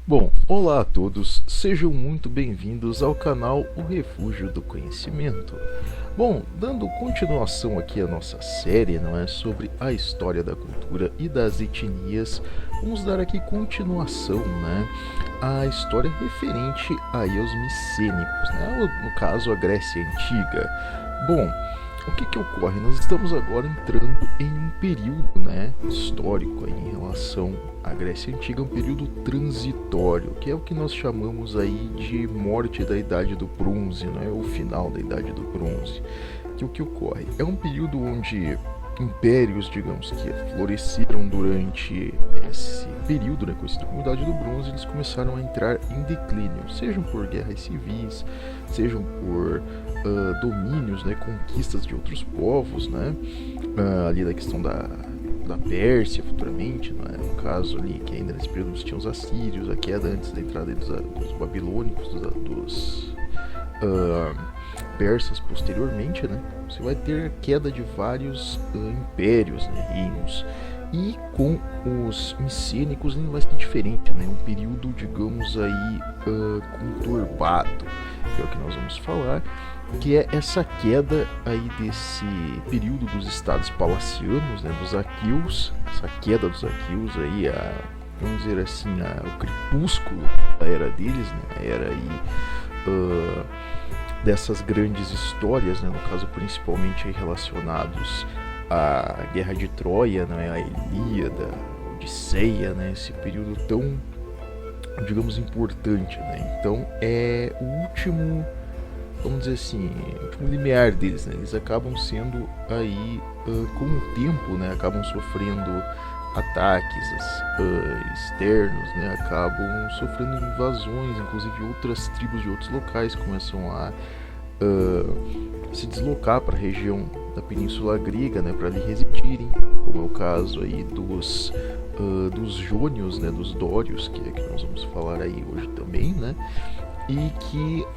Bom, olá a todos, sejam muito bem-vindos ao canal O Refúgio do Conhecimento. Bom, dando continuação aqui à nossa série, não é, sobre a história da cultura e das etnias, vamos dar aqui continuação, né, à história referente aí aos micênicos, né, no caso a Grécia Antiga. Bom, o que ocorre? Nós estamos agora entrando em um período, né, histórico aí, em relação à Grécia Antiga, um período transitório, que é o que nós chamamos aí de morte da Idade do Bronze, né, o final da Idade do Bronze. Que o que ocorre? É um período onde impérios, digamos, que floresceram durante esse período, né, conhecido como Idade do Bronze, eles começaram a entrar em declínio, sejam por guerras civis, sejam por domínios, né, conquistas de outros povos, né, ali da questão da Pérsia futuramente, né, no caso ali, que ainda nesse período tinha os assírios, a queda antes da entrada dos babilônicos, dos persas posteriormente, né, você vai ter a queda de vários impérios, né, reinos. E com os micênicos não vai ser diferente, né? Um período, digamos aí, conturbado, que é o que nós vamos falar, que é essa queda aí desse período dos estados palacianos, né? Dos aqueus, essa queda dos aqueus aí, vamos dizer assim, o crepúsculo da era deles, né? A era aí dessas grandes histórias, né? No caso principalmente aí relacionados a Guerra de Troia, né, a Ilíada, a Odisseia, né, esse período tão, digamos, importante, né? Então é o último, vamos dizer assim, o último limiar deles, né? Eles acabam sendo aí, com o tempo, né, acabam sofrendo ataques externos, né, acabam sofrendo invasões, inclusive outras tribos de outros locais começam a se deslocar para a região da Península Grega, né, para ali residirem, como é o caso aí dos jônios, né, dos dórios, que é que nós vamos falar aí hoje também, né, e que,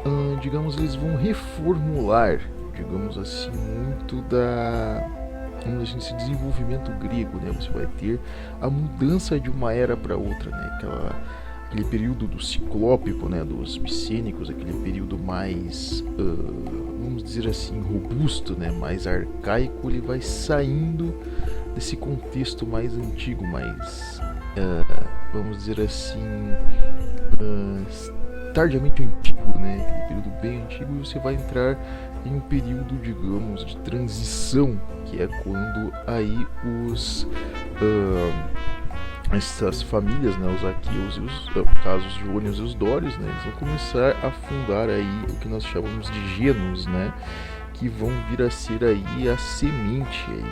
digamos, eles vão reformular, digamos assim, muito vamos dizer, esse desenvolvimento grego, né, você vai ter a mudança de uma era para outra, né, aquele período do ciclópico, né, dos micênicos, aquele período mais, vamos dizer assim, robusto, né, mais arcaico, ele vai saindo desse contexto mais antigo, mais, vamos dizer assim, tardiamente antigo, né, aquele período bem antigo, e você vai entrar em um período, digamos, de transição, que é quando aí essas famílias, né, os aqueus e os jônios e os dórios, né, eles vão começar a fundar aí o que nós chamamos de genos, né, que vão vir a ser aí a semente aí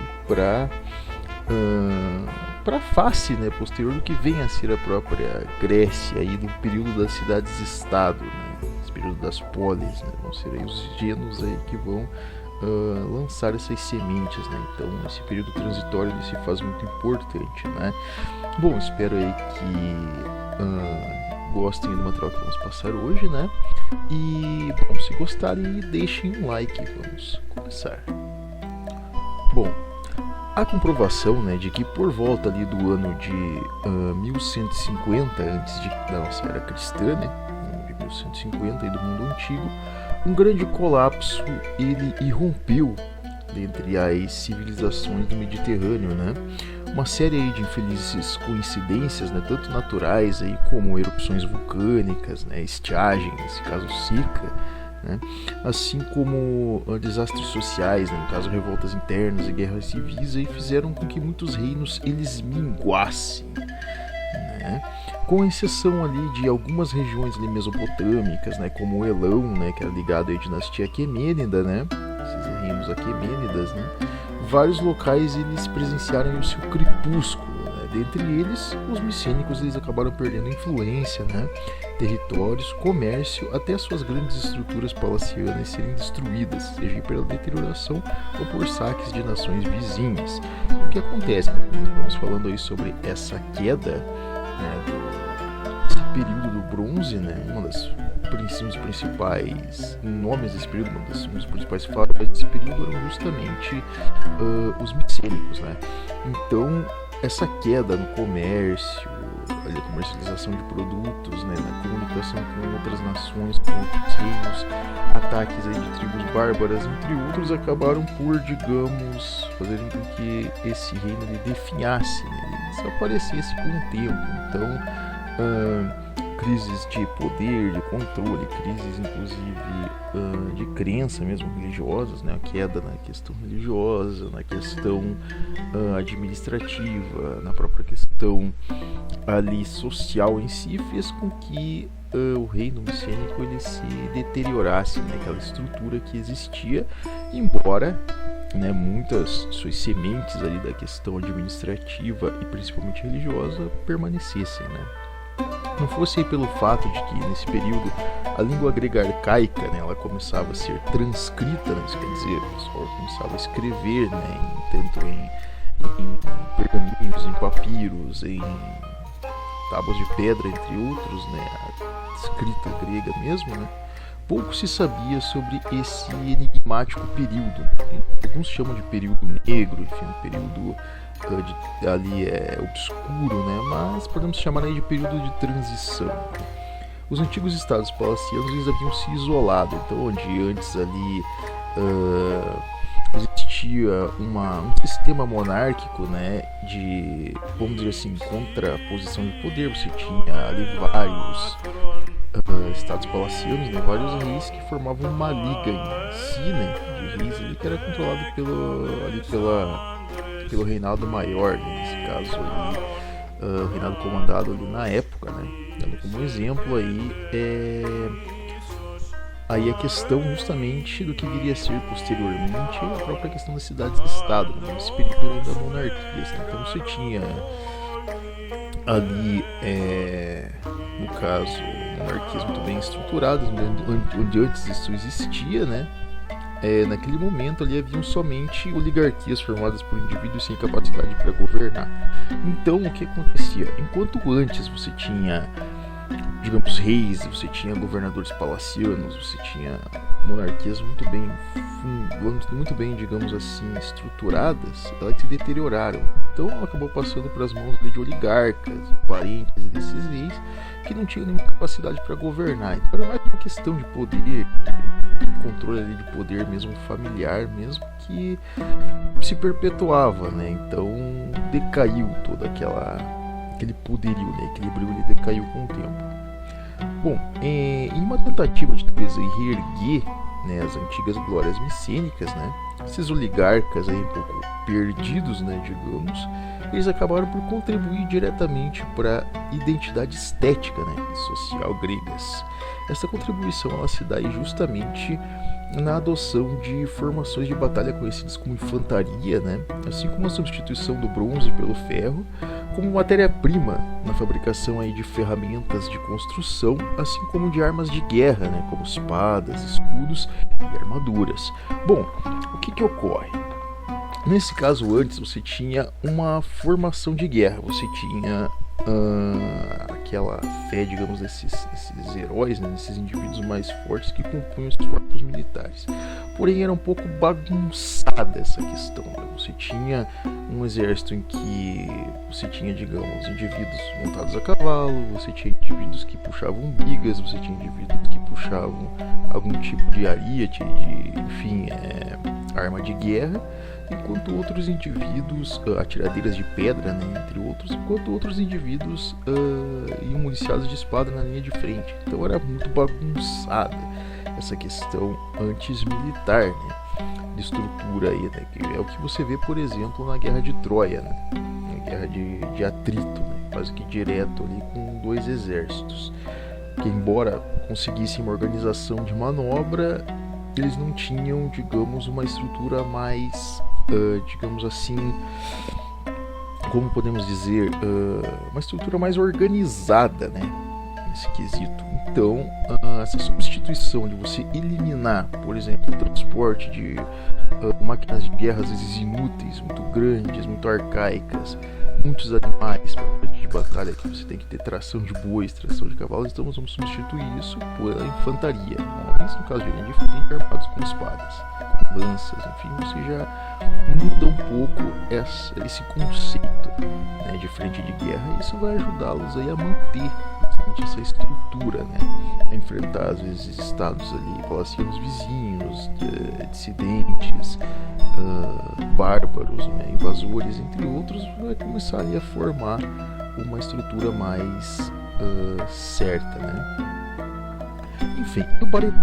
para a face, né, posterior do que vem a ser a própria Grécia aí do período das cidades-estado, né, esse período das polis, né, vão ser aí os genos aí que vão lançar essas sementes, né? Então esse período transitório ele se faz muito importante, né? Bom, espero aí que gostem do material que vamos passar hoje, né? E bom, se gostarem, deixem um like. Vamos começar. Bom, a comprovação, né, de que por volta ali do ano de 1150 antes da nossa era cristã, né? De 1150 e do mundo antigo, um grande colapso ele irrompeu entre as civilizações do Mediterrâneo, né? Uma série aí de infelizes coincidências, né, tanto naturais aí como erupções vulcânicas, né, estiagem, nesse caso seca, né, assim como desastres sociais, né, no caso revoltas internas e guerras civis, aí fizeram com que muitos reinos eles minguassem, né? Com exceção ali de algumas regiões ali mesopotâmicas, né, como o Elão, né, que era ligado à dinastia Aquemênida, né, esses reinos Aquemênidas, né, vários locais eles presenciaram o seu crepúsculo, né, dentre eles os micênicos eles acabaram perdendo influência, né, territórios, comércio, até suas grandes estruturas palacianas serem destruídas, seja pela deterioração ou por saques de nações vizinhas. O que acontece? Nós estamos falando aí sobre essa queda, né, esse período do bronze, né, um dos principais nomes desse período, um dos principais fatos desse período eram justamente os micênicos, né. Então essa queda no comércio, a da comercialização de produtos, né, na comunicação com outras nações, com outros reinos, ataques aí de tribos bárbaras, entre outros, acabaram por, digamos, fazerem com que esse reino ele definhasse, né, ele desaparecesse com o tempo. Então, crises de poder, de controle, crises inclusive de crença mesmo, religiosas, né? A queda na questão religiosa, na questão administrativa, na própria questão ali social em si, fez com que o reino micênico ele se deteriorasse, né? Aquela estrutura que existia, embora, né, muitas suas sementes ali da questão administrativa e principalmente religiosa permanecessem, né? Não fosse pelo fato de que nesse período a língua grega arcaica, né, ela começava a ser transcrita, né, isso quer dizer, o pessoal começava a escrever, né, tanto em pergaminhos, em papiros, em tábuas de pedra, entre outros, né, a escrita grega mesmo, né, pouco se sabia sobre esse enigmático período. Alguns chamam de período negro, enfim, um período ali obscuro, né? Mas podemos chamar aí de período de transição. Os antigos estados palacianos eles haviam se isolado, então onde antes ali existia um sistema monárquico, né? De, vamos dizer assim, contraposição de poder. Você tinha ali vários estados palacianos, né, vários reis que formavam uma liga em si, né, de reis ali, que era controlado pelo reinado maior, né, nesse caso ali, o reinado comandado ali na época, né, dando como exemplo aí a questão justamente do que viria a ser posteriormente a própria questão das cidades-estado, né, nesse período ainda da monarquia, né, então você tinha ali, no caso, monarquias muito bem estruturadas, onde antes isso existia, né? Naquele momento ali haviam somente oligarquias formadas por indivíduos sem capacidade para governar. Então o que acontecia? Enquanto antes você tinha, digamos, reis, você tinha governadores palacianos, você tinha monarquias muito bem, digamos assim, estruturadas, elas se deterioraram. Então acabou passando para as mãos de oligarcas, parentes desses reis, que não tinham nenhuma capacidade para governar. Então era mais uma questão de poder, controle ali de poder mesmo familiar, mesmo que se perpetuava, né? Então decaiu todo aquele poderio, né? Equilíbrio ele decaiu com o tempo. Bom, em uma tentativa de talvez reerguer, né, as antigas glórias micênicas, né, esses oligarcas aí um pouco perdidos, né, digamos, eles acabaram por contribuir diretamente para a identidade estética, né, e social gregas. Essa contribuição ela se dá aí justamente na adoção de formações de batalha conhecidas como infantaria, né, assim como a substituição do bronze pelo ferro como matéria-prima na fabricação aí de ferramentas de construção, assim como de armas de guerra, né, como espadas, escudos e armaduras. Bom, o que ocorre? Nesse caso, antes você tinha uma formação de guerra, você tinha aquela fé, digamos, desses heróis, né, desses indivíduos mais fortes que compunham os corpos militares. Porém, era um pouco bagunçada essa questão, né? Você tinha um exército em que você tinha, digamos, indivíduos montados a cavalo, você tinha indivíduos que puxavam bigas, você tinha indivíduos que puxavam algum tipo de ariete, enfim, arma de guerra, enquanto outros indivíduos, atiradeiras de pedra, né, entre outros, enquanto outros indivíduos iam municiados de espada na linha de frente. Então era muito bagunçada essa questão antes militar, né, de estrutura aí, né, que é o que você vê, por exemplo, na Guerra de Troia, né, na Guerra de Atrito, né, quase que direto ali com dois exércitos, que embora conseguissem uma organização de manobra, eles não tinham, digamos, uma estrutura mais, digamos assim, como podemos dizer, uma estrutura mais organizada, né, nesse quesito. Então, essa substituição de você eliminar, por exemplo, o transporte de máquinas de guerra às vezes inúteis, muito grandes, muito arcaicas, muitos animais para frente de batalha, que você tem que ter tração de bois, tração de cavalos, então nós vamos substituir isso pela infantaria. Homens, no caso de linha de frente, armados com espadas, com lanças, enfim, você já muda um pouco esse conceito, né, de frente de guerra, e isso vai ajudá-los aí a manter essa estrutura, né, a enfrentar às vezes estados ali palacianos vizinhos, dissidentes, bárbaros, né, invasores, entre outros. Vai começar ali a formar uma estrutura mais certa, né. Enfim,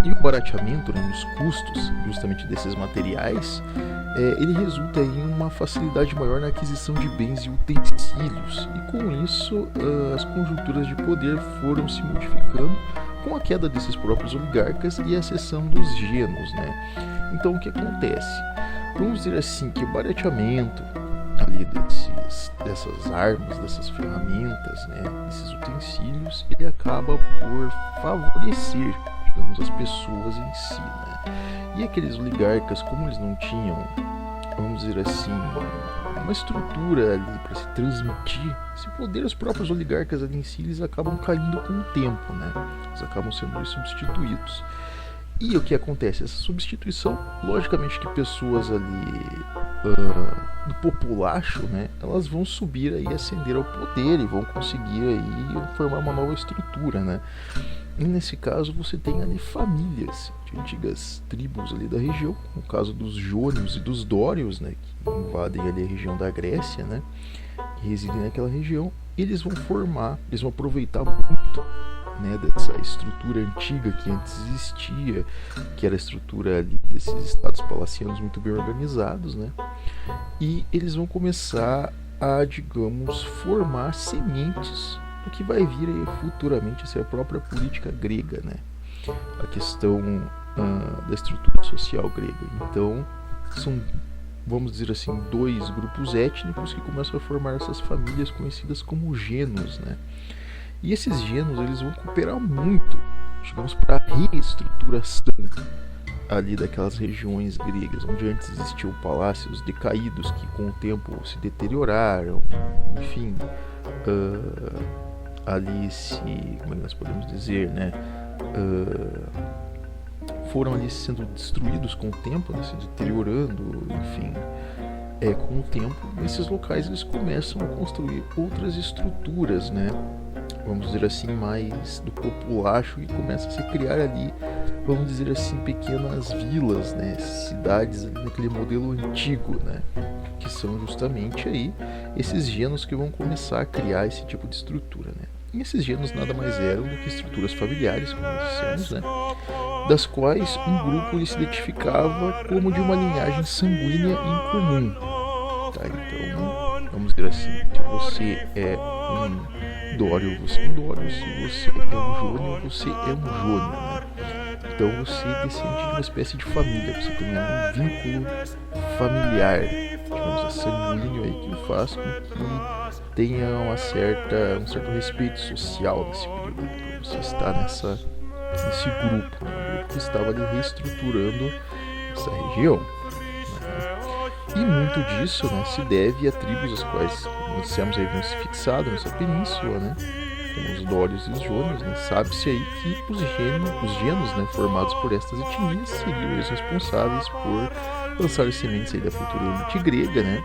e o barateamento, né, nos custos justamente desses materiais, ele resulta em uma facilidade maior na aquisição de bens e utensílios, e com isso as conjunturas de poder foram se modificando com a queda desses próprios oligarcas e a ascensão dos genos, né? Então o que acontece? Vamos dizer assim que o barateamento ali dessas armas, dessas ferramentas, né, desses utensílios, ele acaba por favorecer, digamos, as pessoas em si, né? E aqueles oligarcas, como eles não tinham, vamos dizer assim, uma estrutura ali para se transmitir esse poder, os próprios oligarcas ali em si, eles acabam caindo com o tempo, né? Eles acabam sendo substituídos. E o que acontece? Essa substituição, logicamente que pessoas ali do populacho, né, elas vão subir aí, ascender ao poder e vão conseguir aí formar uma nova estrutura, né? E nesse caso você tem ali famílias de antigas tribos ali da região, no caso dos jônios e dos dórios, né, que invadem ali a região da Grécia, né, que residem naquela região. Eles vão aproveitar muito, né, dessa estrutura antiga que antes existia, que era a estrutura ali desses estados palacianos muito bem organizados, né, e eles vão começar a, digamos, formar sementes do que vai vir aí futuramente a ser a própria política grega, né, a questão da estrutura social grega. Então são, vamos dizer assim, dois grupos étnicos que começam a formar essas famílias conhecidas como genos, né? E esses genos, eles vão cooperar muito, digamos, para a reestruturação ali daquelas regiões gregas, onde antes existiam palácios decaídos que com o tempo se deterioraram, enfim, ali como nós podemos dizer, né, foram ali sendo destruídos com o tempo, né, se deteriorando, enfim. Com o tempo, esses locais eles começam a construir outras estruturas, né, vamos dizer assim, mais do populacho, e começa a se criar ali, vamos dizer assim, pequenas vilas, né, cidades ali naquele modelo antigo, né, que são justamente aí esses genos que vão começar a criar esse tipo de estrutura, né. E esses genos nada mais eram do que estruturas familiares, como nós dissemos, né, das quais um grupo ele se identificava como de uma linhagem sanguínea em comum. Tá? Então, vamos dizer assim, se você é um dório, você é um dório, se você é um jônio, você é um jônio, né? Então você descende de uma espécie de família, você tem um vínculo familiar, digamos, sanguíneo aí, que faz com que tenha um certo respeito social nesse período, porque você está nesse grupo, né? Um grupo que estava ali reestruturando essa região, né? E muito disso, né, se deve a tribos as quais, como dissemos, haviam se fixado nessa península, né, como os dórios e os jônios, né. Sabe-se aí que os genos, né, formados por estas etnias seriam os responsáveis por lançar as sementes aí da cultura elite grega, né,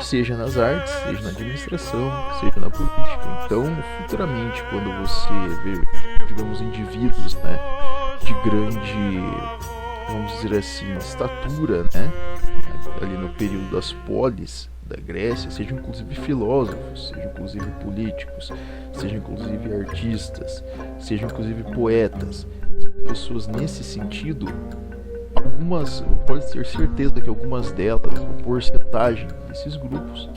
seja nas artes, seja na administração, seja na política. Então, futuramente, quando você vê, digamos, indivíduos, né, de grande, vamos dizer assim, estatura, né, ali no período das polis da Grécia, sejam inclusive filósofos, sejam inclusive políticos, sejam inclusive artistas, sejam inclusive poetas, pessoas nesse sentido, algumas, pode ter certeza que algumas delas, uma porcentagem desses grupos,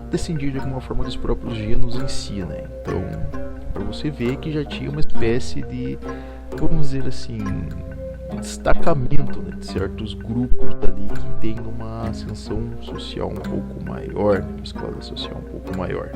descendiam de alguma forma dos próprios genos em si, né? Então, para você ver que já tinha uma espécie de, vamos dizer assim, destacamento, né, de certos grupos ali que tem uma ascensão social um pouco maior, uma escala social um pouco maior.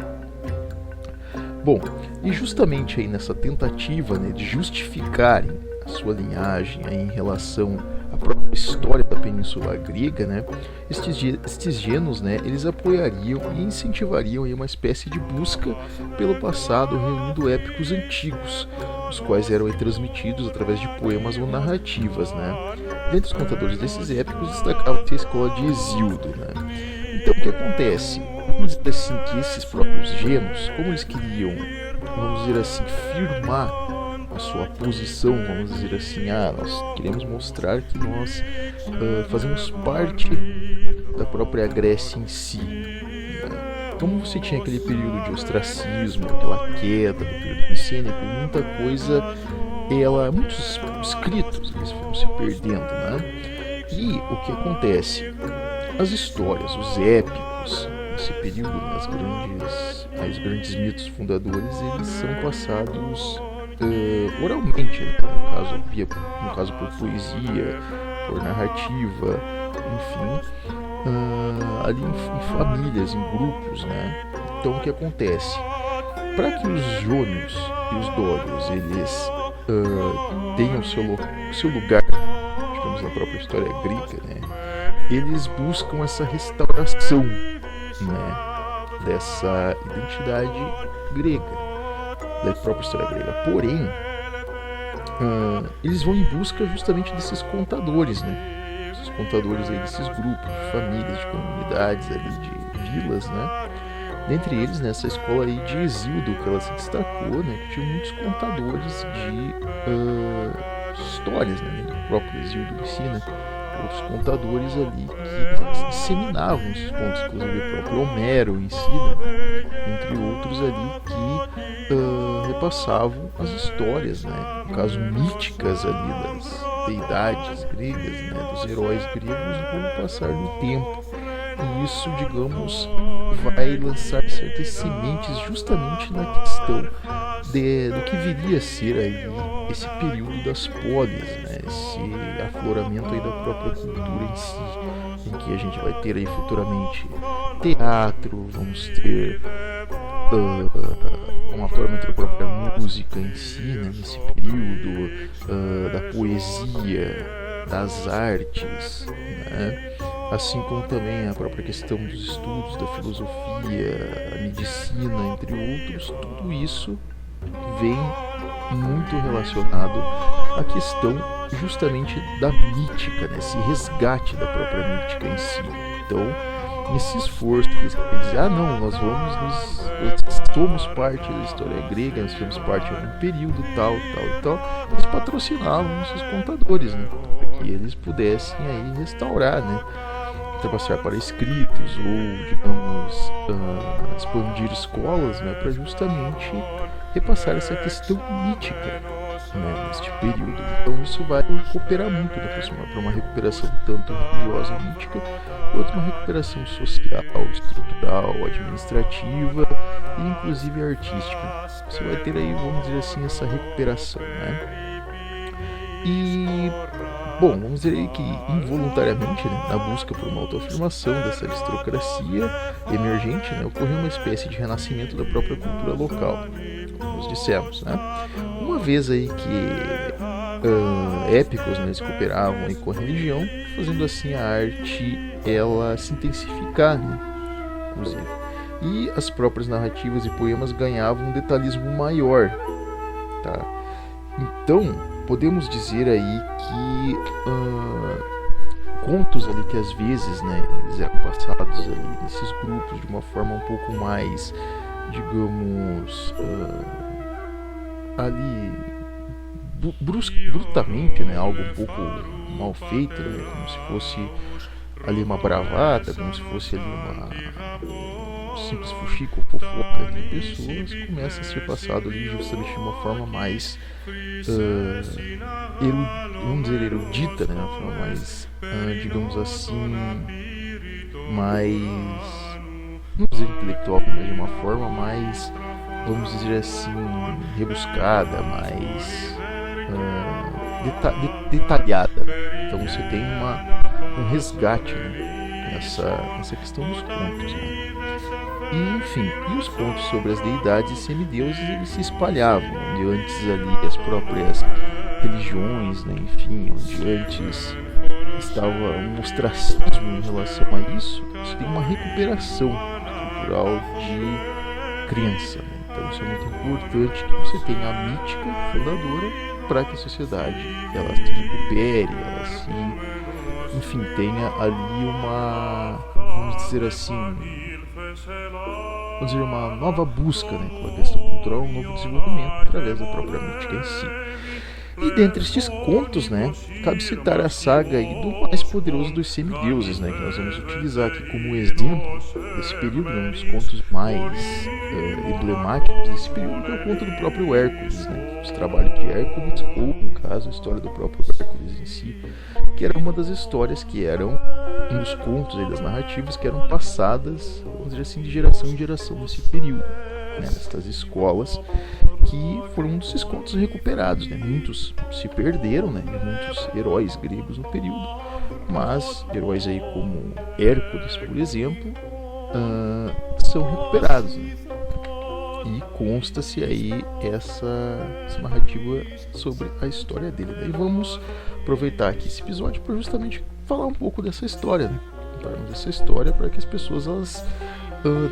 Bom, e justamente aí nessa tentativa, né, de justificarem a sua linhagem aí em relação à própria história da Península Grega, né, estes gênios, né, eles apoiariam e incentivariam aí uma espécie de busca pelo passado, reunindo épicos antigos, os quais eram aí transmitidos através de poemas ou narrativas, né. Dentre os contadores desses épicos destacava-se a escola de Hesíodo, né. Então o que acontece? Vamos dizer assim que esses próprios gênios, como eles queriam, vamos dizer assim, firmar a sua posição, vamos dizer assim, nós queremos mostrar que nós fazemos parte da própria Grécia em si, né? Então você tinha aquele período de ostracismo, aquela queda do período micênico, muita coisa, muitos escritos eles foram se perdendo, né? E o que acontece? As histórias, os épicos, nesse período, né, os grandes mitos fundadores, eles são passados oralmente, né? no caso por poesia, por narrativa, enfim, ali em famílias, em grupos, né? Então o que acontece? Para que os jônios e os dórios eles tenham seu lugar, digamos, na própria história grega, né? Eles buscam essa restauração, né, dessa identidade grega, da própria história grega. Porém, eles vão em busca justamente desses contadores, né? Esses contadores aí desses grupos, de famílias, de comunidades ali, de vilas, né? Dentre eles, nessa escola aí de Hesíodo, que ela se destacou, né? Que tinha muitos contadores de histórias, né? O próprio Hesíodo ensina outros contadores ali que disseminavam esses contos, inclusive o próprio Homero ensina, entre outros ali, que repassavam as histórias, né, no caso míticas ali das deidades gregas, né, dos heróis gregos com o passar do tempo. E isso, digamos, vai lançar certas sementes justamente na questão do que viria a ser aí esse período das polis, né? Esse afloramento aí da própria cultura em si, em que a gente vai ter aí futuramente teatro, vamos ter um afloramento da própria música em si, né? Nesse período, da poesia, das artes, né? Assim como também a própria questão dos estudos, da filosofia, a medicina, entre outros, tudo isso vem muito relacionado à questão justamente da mítica, né? Esse resgate da própria mítica em si. Então, nesse esforço de eles dizer, nós somos parte da história grega, nós fazemos parte de um período tal, eles patrocinavam esses contadores, né? Para que eles pudessem aí restaurar, né? Passar para escritos ou, digamos, expandir escolas, né, para justamente repassar essa questão mítica, né, neste período. Então isso vai cooperar muito para uma recuperação tanto religiosa, mítica, quanto uma recuperação social, estrutural, administrativa e inclusive artística. Você vai ter aí, vamos dizer assim, essa recuperação, né? E bom, vamos dizer aí que involuntariamente, né, na busca por uma autoafirmação dessa aristocracia emergente, né, ocorreu uma espécie de renascimento da própria cultura local, como nós dissemos, né? Uma vez aí que épicos, né, eles cooperavam aí com a religião, fazendo assim a arte ela se intensificar, né, inclusive. E as próprias narrativas e poemas ganhavam um detalhismo maior, tá? Então podemos dizer aí que contos ali que às vezes, né, eles eram passados ali nesses grupos de uma forma um pouco mais, digamos, ali bruscamente, né, algo um pouco mal feito, né, como se fosse ali uma bravata, como se fosse ali uma simples fuxico ou fofoca de pessoas, começa a ser passado ali justamente de uma forma mais vamos dizer erudita, né, uma forma mais digamos assim, mais, não dizer intelectual, mas de uma forma mais, vamos dizer assim, rebuscada, mais detalhada. Então você tem um resgate, né, nessa questão dos contos, né? E, enfim, e os contos sobre as deidades e semideuses eles se espalhavam, onde antes ali as próprias religiões, né, enfim, onde antes estava um ostracismo em relação a isso, você tem uma recuperação cultural de crença, né? Então isso é muito importante, que você tenha a mítica fundadora para que a sociedade ela se recupere, ela se, enfim, tenha ali uma, vamos dizer assim, uma nova busca, né, pela questão cultural, um novo desenvolvimento através da própria mítica em si. E dentre estes contos, né, cabe citar a saga aí do mais poderoso dos semideuses, né, que nós vamos utilizar aqui como exemplo desse período, né, um dos contos mais emblemáticos desse período, que é o conto do próprio Hércules, né, os trabalhos de Hércules, ou no caso a história do próprio Hércules em si, que era uma das histórias que eram, um dos contos aí, das narrativas que eram passadas, vamos dizer assim, de geração em geração nesse período, né, nestas escolas, que foram um desses contos recuperados, né? Muitos se perderam, né? Muitos heróis gregos no período, mas heróis aí como Hércules, por exemplo, são recuperados, né? E consta-se aí essa narrativa sobre a história dele. Daí vamos aproveitar aqui esse episódio para justamente falar um pouco dessa história, né? Essa história para que as pessoas elas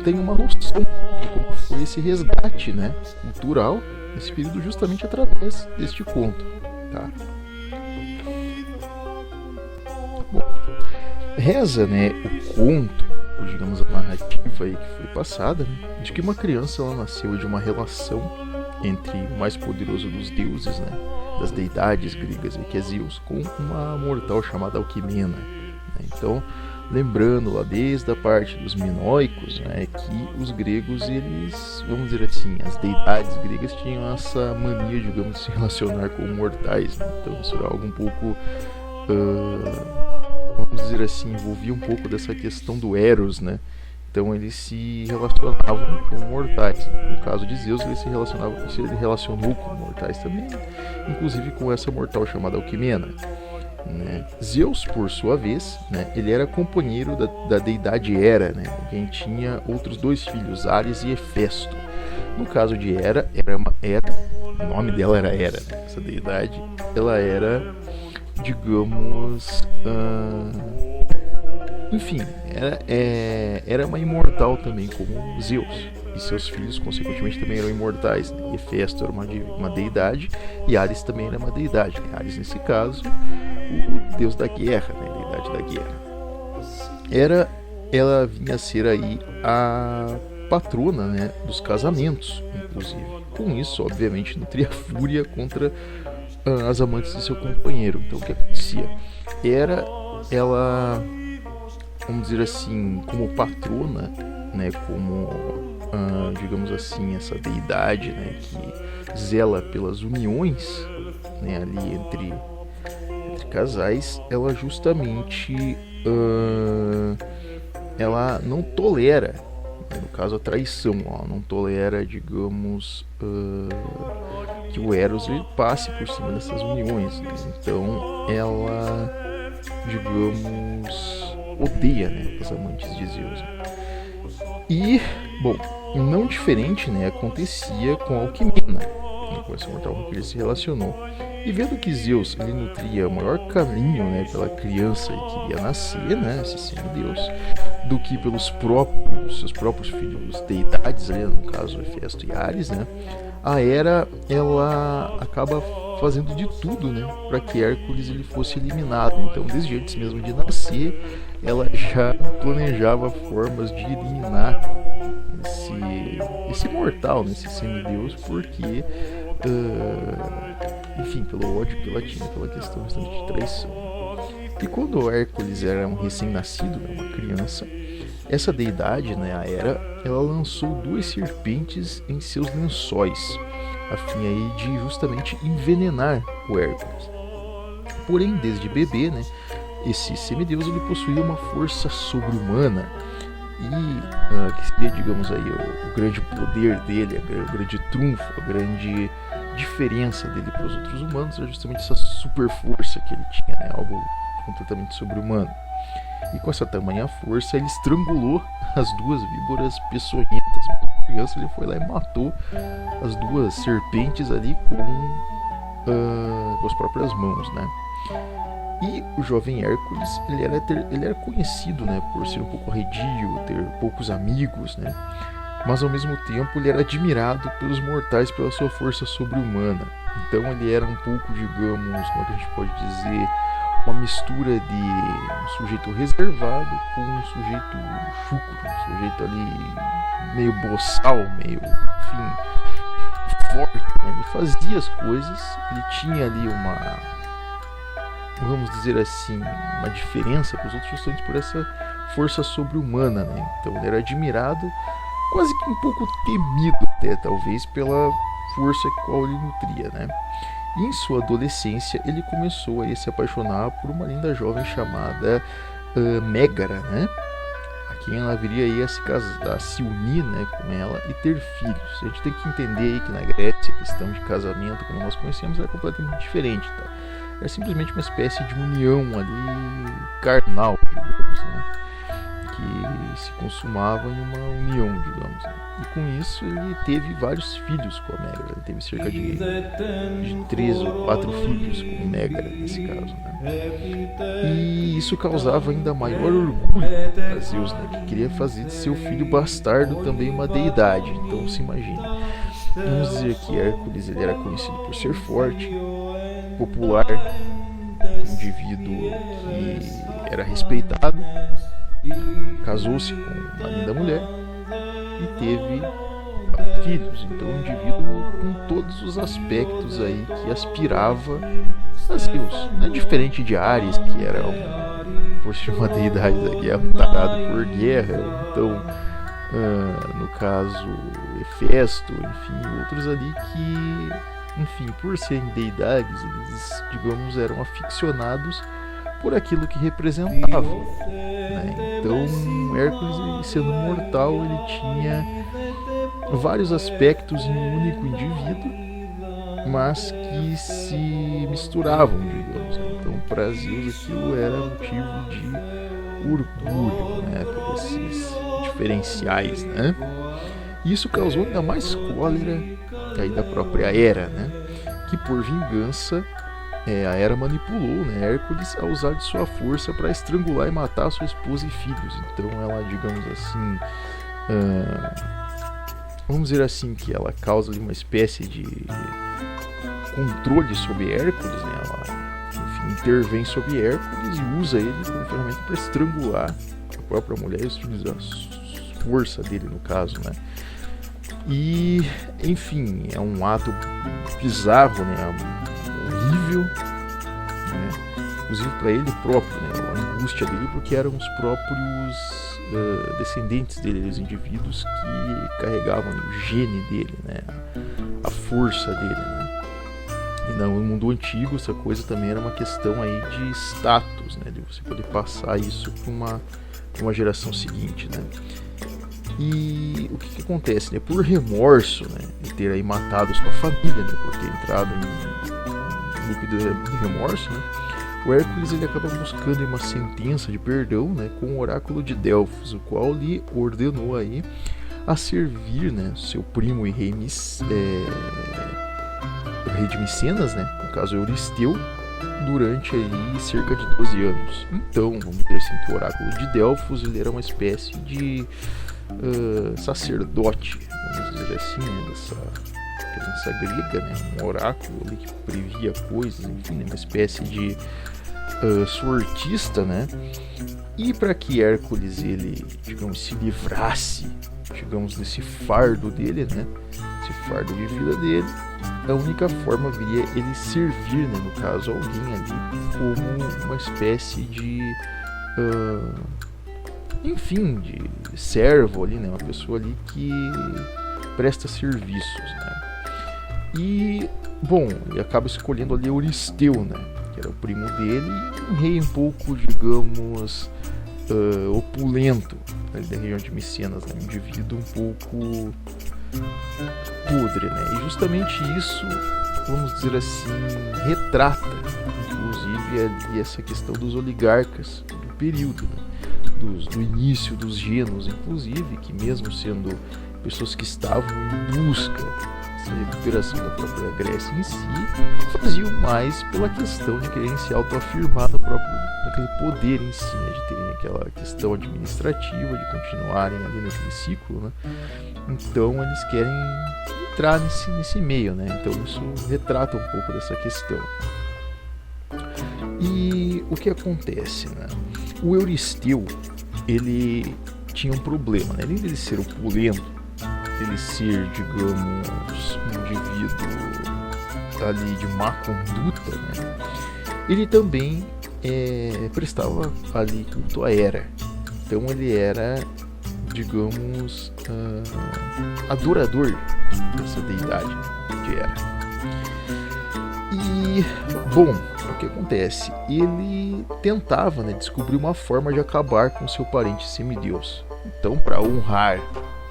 tenham uma noção de como foi esse resgate, né, cultural nesse período, justamente através deste conto, tá? Bom, reza, né, o conto, ou digamos a narrativa aí que foi passada, né, de que uma criança ela nasceu de uma relação entre o mais poderoso dos deuses, né, das deidades gregas, que é Zeus, com uma mortal chamada Alquimena, né? Então, lembrando lá desde a parte dos minoicos, né, que os gregos, eles, vamos dizer assim, as deidades gregas tinham essa mania, digamos, de se relacionar com mortais, né? Então isso era algo um pouco, vamos dizer assim, envolvia um pouco dessa questão do Eros, né? Então eles se relacionavam com mortais. No caso de Zeus, ele se relacionou com mortais também, inclusive com essa mortal chamada Alquimena, né? Zeus, por sua vez, né, ele era companheiro da deidade Hera, né, quem tinha outros dois filhos, Ares e Hefesto. No caso de Hera, o nome dela era Hera, né? Essa deidade, ela era, digamos, enfim, era uma imortal também, como Zeus. E seus filhos, consequentemente, também eram imortais, né? Hefesto era uma deidade e Ares também era uma deidade, né? Ares, nesse caso, o deus da guerra, né? A deidade da guerra. Ela vinha a ser aí a patrona, né, dos casamentos, inclusive. Com isso, obviamente, nutria fúria contra as amantes de seu companheiro. Então, o que acontecia? Ela, vamos dizer assim, como patrona, né, como, digamos assim, essa deidade, né, que zela pelas uniões, né, ali entre casais, ela justamente ela não tolera, né, no caso a traição, ela não tolera, digamos, que o Eros ele passe por cima dessas uniões, né? Então ela, digamos, odeia, né, os amantes de Zeus. E, bom, não diferente, né, acontecia com a Alquimena, né, com essa mortal com que ele se relacionou. E vendo que Zeus ele nutria o maior carinho, né, pela criança que iria nascer, né, esse semideus, do que pelos seus próprios filhos deidades, né, no caso Hefesto e Ares, né, a Hera ela acaba fazendo de tudo, né, para que Hércules ele fosse eliminado. Então, desde antes mesmo de nascer, ela já planejava formas de eliminar esse mortal, né, esse semideus, porque enfim, pelo ódio que ela tinha pela questão de traição. E quando Hércules era um recém-nascido, né, uma criança, essa deidade, né, a Hera, ela lançou 2 serpentes em seus lençóis, a fim aí de justamente envenenar o Hércules. Porém, desde bebê, né, esse semideus ele possuía uma força sobre-humana e que seria, digamos aí, o grande poder dele, o grande trunfo, a grande diferença dele para os outros humanos era justamente essa super força que ele tinha, né? Algo completamente sobre-humano. E com essa tamanha força ele estrangulou as 2 víboras peçonhentas. A criança ele foi lá e matou as 2 serpentes ali com as próprias mãos, né? E o jovem Hércules, ele era conhecido, né, por ser um pouco arredio, ter poucos amigos, né, mas ao mesmo tempo ele era admirado pelos mortais pela sua força sobre-humana. Então ele era um pouco, digamos, como a gente pode dizer, uma mistura de um sujeito reservado com um sujeito chucro, um sujeito ali meio boçal, meio, enfim, forte, né? Ele fazia as coisas, ele tinha ali uma, vamos dizer assim, uma diferença para os outros justamente por essa força sobre-humana, né? Então ele era admirado, quase que um pouco temido até, talvez, pela força a qual ele nutria, né? E em sua adolescência ele começou a se apaixonar por uma linda jovem chamada Mégara, né? A quem ela viria aí a se casar, a se unir, né, com ela e ter filhos. A gente tem que entender aí que na Grécia a questão de casamento, como nós conhecemos, era completamente diferente, tá? Era simplesmente uma espécie de união ali carnal, digamos, né? Que se consumava em uma união, digamos, né? E com isso ele teve vários filhos com a Mégara. Ele teve cerca de 3 ou 4 filhos com a Mégara, nesse caso, né? E isso causava ainda maior orgulho para Zeus, né? Que queria fazer de seu filho bastardo também uma deidade. Então se imagina. Vamos dizer que Hércules ele era conhecido por ser forte, popular, um indivíduo que era respeitado, casou-se com uma linda mulher e teve filhos. Então um indivíduo com todos os aspectos aí que aspirava a Zeus. Não é diferente de Ares, que era por ser uma deidade da guerra, um tarado por guerra. Então no caso Hefesto, enfim, outros ali que, enfim, por serem deidades, eles, digamos, eram aficionados por aquilo que representavam, né? Então Hércules, sendo mortal, ele tinha vários aspectos em um único indivíduo, mas que se misturavam, digamos, né? Então para Zeus aquilo era motivo de orgulho, né, por esses diferenciais, né? E isso causou ainda mais cólera aí da própria Hera, né? Que por vingança a Hera manipulou, né, Hércules a usar de sua força para estrangular e matar sua esposa e filhos. Então ela, digamos assim, vamos dizer assim, que ela causa ali uma espécie de controle sobre Hércules, né? Ela, enfim, intervém sobre Hércules e usa ele como ferramenta para estrangular a própria mulher e os filhos, a força dele no caso, né? E, enfim, é um ato bizarro, né? Horrível, né? Inclusive para ele próprio, né? A angústia dele, porque eram os próprios descendentes dele, os indivíduos que carregavam o gene dele, né? A força dele, né? E no mundo antigo essa coisa também era uma questão aí de status, né? De você poder passar isso para uma geração seguinte, né? E o que acontece, né? Por remorso, né, de ter aí matado sua família, né, por ter entrado em um grupo de remorso, né, o Hércules ele acaba buscando uma sentença de perdão, né, com o oráculo de Delfos, o qual lhe ordenou aí a servir, né, seu primo e rei de Micenas, né, no caso Euristeu, durante aí cerca de 12 anos. Então, vamos dizer assim, que o oráculo de Delfos ele era uma espécie de sacerdote, vamos dizer assim, né, dessa crença grega, né, um oráculo ali que previa coisas, enfim, né, uma espécie de sortista, né, e para que Hércules ele, digamos, se livrasse, digamos, desse fardo dele, né, esse fardo de vida dele, a única forma viria ele servir, né, no caso alguém ali como uma espécie de enfim, de servo ali, né? Uma pessoa ali que presta serviços, né? E, bom, ele acaba escolhendo ali Euristeu, né? Que era o primo dele, um rei um pouco, digamos, opulento, ali da região de Micenas, né? Um indivíduo um pouco podre, né? E justamente isso, vamos dizer assim, retrata, inclusive, ali essa questão dos oligarcas do período, né? Do início dos gênios, inclusive, que mesmo sendo pessoas que estavam em busca essa recuperação da própria Grécia em si, faziam mais pela questão de quererem se autoafirmar naquele poder em si, né, de terem aquela questão administrativa, de continuarem ali naquele ciclo, né? Então eles querem entrar nesse meio, né? Então isso retrata um pouco dessa questão. E o que acontece, né? O Euristeu, ele tinha um problema, né? Além de ele ser opulento, ele ser, digamos, um indivíduo ali de má conduta, né? Ele também prestava ali culto a Hera. Então ele era, digamos, adorador dessa deidade de Hera. E, bom, o que acontece? Ele tentava, né, descobrir uma forma de acabar com seu parente semideus. Então, para honrar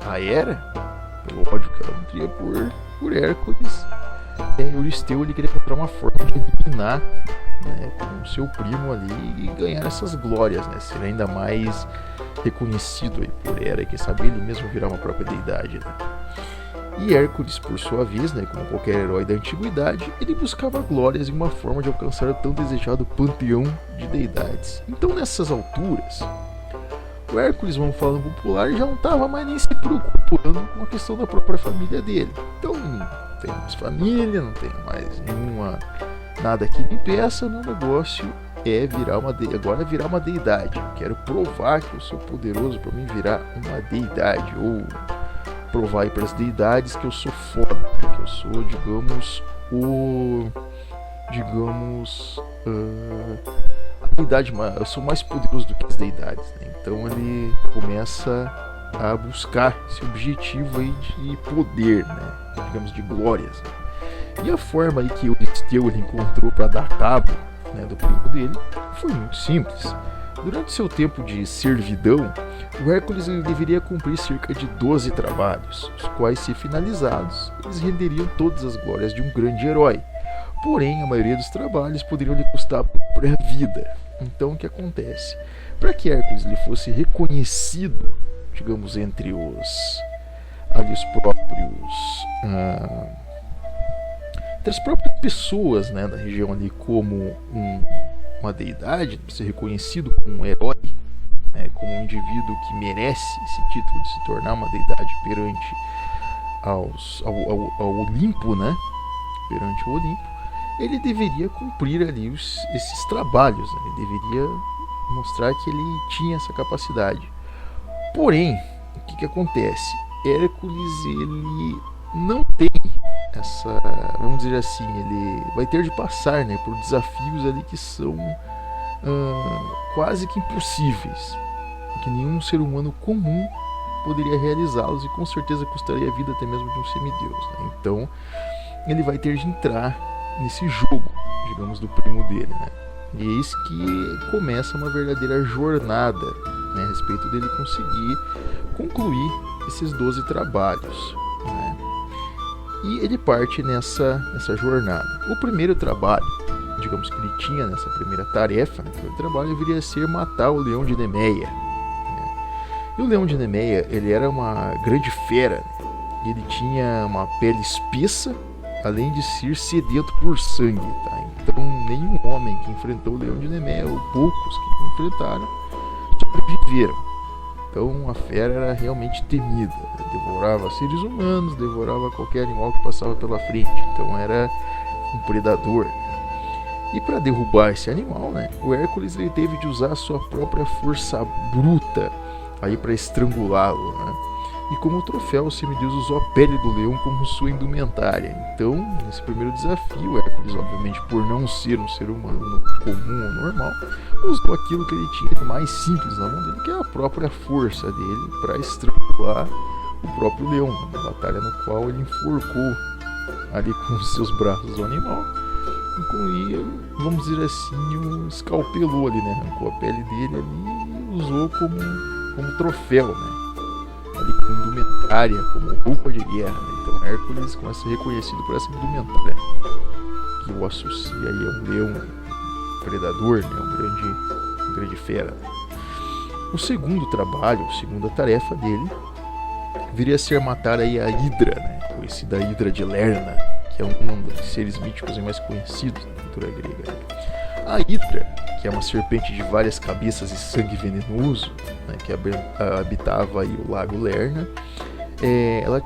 a Hera, pelo ódio que ela nutria por Hércules, Euristeu ele queria encontrar uma forma de eliminar, né, com seu primo ali e ganhar essas glórias, né, ser ainda mais reconhecido aí por Hera, e quem sabe ele mesmo virar uma própria deidade, né? E Hércules, por sua vez, né, como qualquer herói da antiguidade, ele buscava glórias em uma forma de alcançar o tão desejado panteão de deidades. Então, nessas alturas, o Hércules, vamos falar no popular, já não estava mais nem se preocupando com a questão da própria família dele. Então, não tem mais família, não tem mais nada que me impeça. Meu negócio é virar uma deidade. Quero provar que eu sou poderoso para mim virar uma deidade, ou provar aí para as deidades que eu sou foda, que eu sou, a deidade, eu sou mais poderoso do que as deidades, né? Então ele começa a buscar esse objetivo aí de poder, né? Digamos, de glórias, né? E a forma aí que Euristeu ele encontrou para dar cabo, né, do primo dele foi muito simples. Durante seu tempo de servidão, o Hércules ele deveria cumprir cerca de 12 trabalhos, os quais, se finalizados, eles renderiam todas as glórias de um grande herói. Porém, a maioria dos trabalhos poderiam lhe custar a própria vida. Então, o que acontece? Para que Hércules ele fosse reconhecido, digamos, entre as próprias pessoas, né, da região ali como uma deidade, ser reconhecido como um herói, né, como um indivíduo que merece esse título de se tornar uma deidade perante ao Olimpo, né, perante o Olimpo, ele deveria cumprir ali esses trabalhos, né, ele deveria mostrar que ele tinha essa capacidade. Porém, o que acontece? Hércules ele não tem essa, vamos dizer assim, ele vai ter de passar, né, por desafios ali que são quase que impossíveis, que nenhum ser humano comum poderia realizá-los, e com certeza custaria a vida até mesmo de um semideus, né? Então ele vai ter de entrar nesse jogo, digamos, do primo dele, né? E eis que começa uma verdadeira jornada, né, a respeito dele conseguir concluir esses 12 trabalhos, né? E ele parte nessa jornada. O primeiro trabalho, digamos, que ele tinha nessa primeira tarefa, né, o trabalho viria a ser matar o leão de Nemeia, né? E o leão de Nemeia, ele era uma grande fera, né? Ele tinha uma pele espessa, além de ser sedento por sangue, tá? Então nenhum homem que enfrentou o leão de Nemeia, ou poucos que enfrentaram, sobreviveram. Então a fera era realmente temida, né? Devorava seres humanos, devorava qualquer animal que passava pela frente. Então era um predador. E para derrubar esse animal, né, o Hércules ele teve de usar a sua própria força bruta aí para estrangulá-lo, né? E como troféu, o semideus usou a pele do leão como sua indumentária. Então, nesse primeiro desafio, Hércules, obviamente, por não ser um ser humano comum ou normal, usou aquilo que ele tinha de mais simples na mão dele, que é a própria força dele, para estrangular o próprio leão, na batalha no qual ele enforcou ali com os seus braços o animal, e, vamos dizer assim, o escalpelou ali, né? Arrancou a pele dele ali e usou como troféu, né? Ali como indumentária, como roupa de guerra, né? Então Hércules começa a ser reconhecido por essa indumentária, que o associa aí a um leão, um predador, né? Um grande fera. O segundo trabalho, a segunda tarefa dele, viria a ser matar aí a Hidra, né? conhecida Hidra de Lerna, que é um dos seres míticos e mais conhecidos da cultura grega. A Hidra, que é uma serpente de várias cabeças e sangue venenoso, né, que habitava aí o lago Lerna, ela,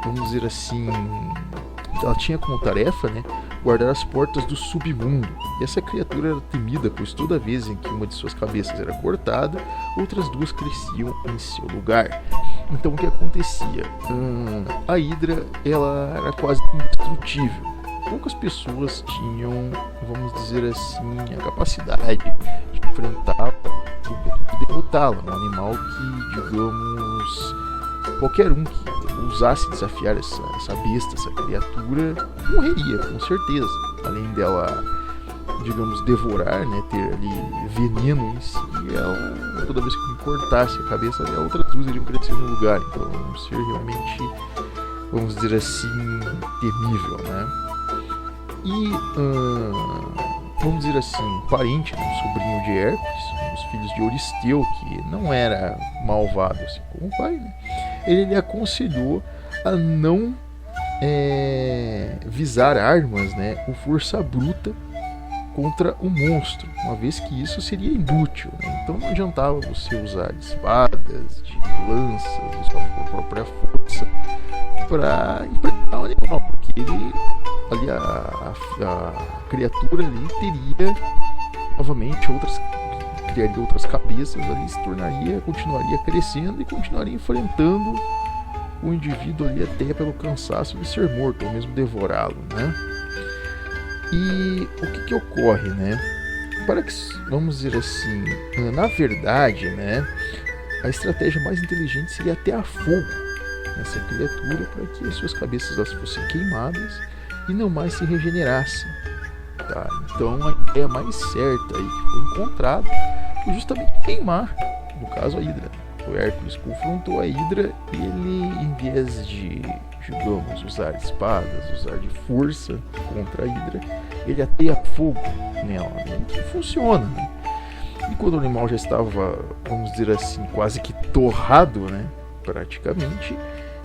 vamos dizer assim, ela tinha como tarefa, né, guardar as portas do submundo. E essa criatura era temida, pois toda vez em que uma de suas cabeças era cortada, outras duas cresciam em seu lugar. Então o que acontecia? A Hidra, ela era quase indestrutível. Poucas pessoas tinham, vamos dizer assim, a capacidade de enfrentá-la e derrotá-la. Um animal que, digamos, qualquer um que ousasse desafiar essa besta, essa criatura, morreria, com certeza. Além dela, digamos, devorar, né, ter ali veneno em si, ela, toda vez que cortasse a cabeça dela, outras duas iriam crescer no lugar. Então é um ser realmente, vamos dizer assim, temível, né? E, vamos dizer assim, um parente, um sobrinho de Hércules, um dos filhos de Euristeu, que não era malvado assim como o pai, né? Ele lhe aconselhou a não visar armas, né, ou força bruta contra o monstro, uma vez que isso seria inútil, né? Então não adiantava você usar de espadas, de lanças, de sua própria força para enfrentar o animal, porque ele, ali a criatura ali teria novamente criaria outras cabeças, ali continuaria crescendo e continuaria enfrentando o indivíduo ali até pelo cansaço de ser morto ou mesmo devorá-lo, né? E o que ocorre, né? Para que, vamos dizer assim, na verdade, né, a estratégia mais inteligente seria atear fogo nessa criatura para que as suas cabeças elas fossem queimadas e não mais se regenerassem. Tá? Então a ideia mais certa aí que foi encontrada foi justamente queimar, no caso a Hidra. O Hércules confrontou a Hidra e ele, em vez de, digamos, usar espadas, usar de força contra a Hidra, ele ateia fogo nela, né? Que funciona, né? E quando o animal já estava, vamos dizer assim, quase que torrado, né, praticamente,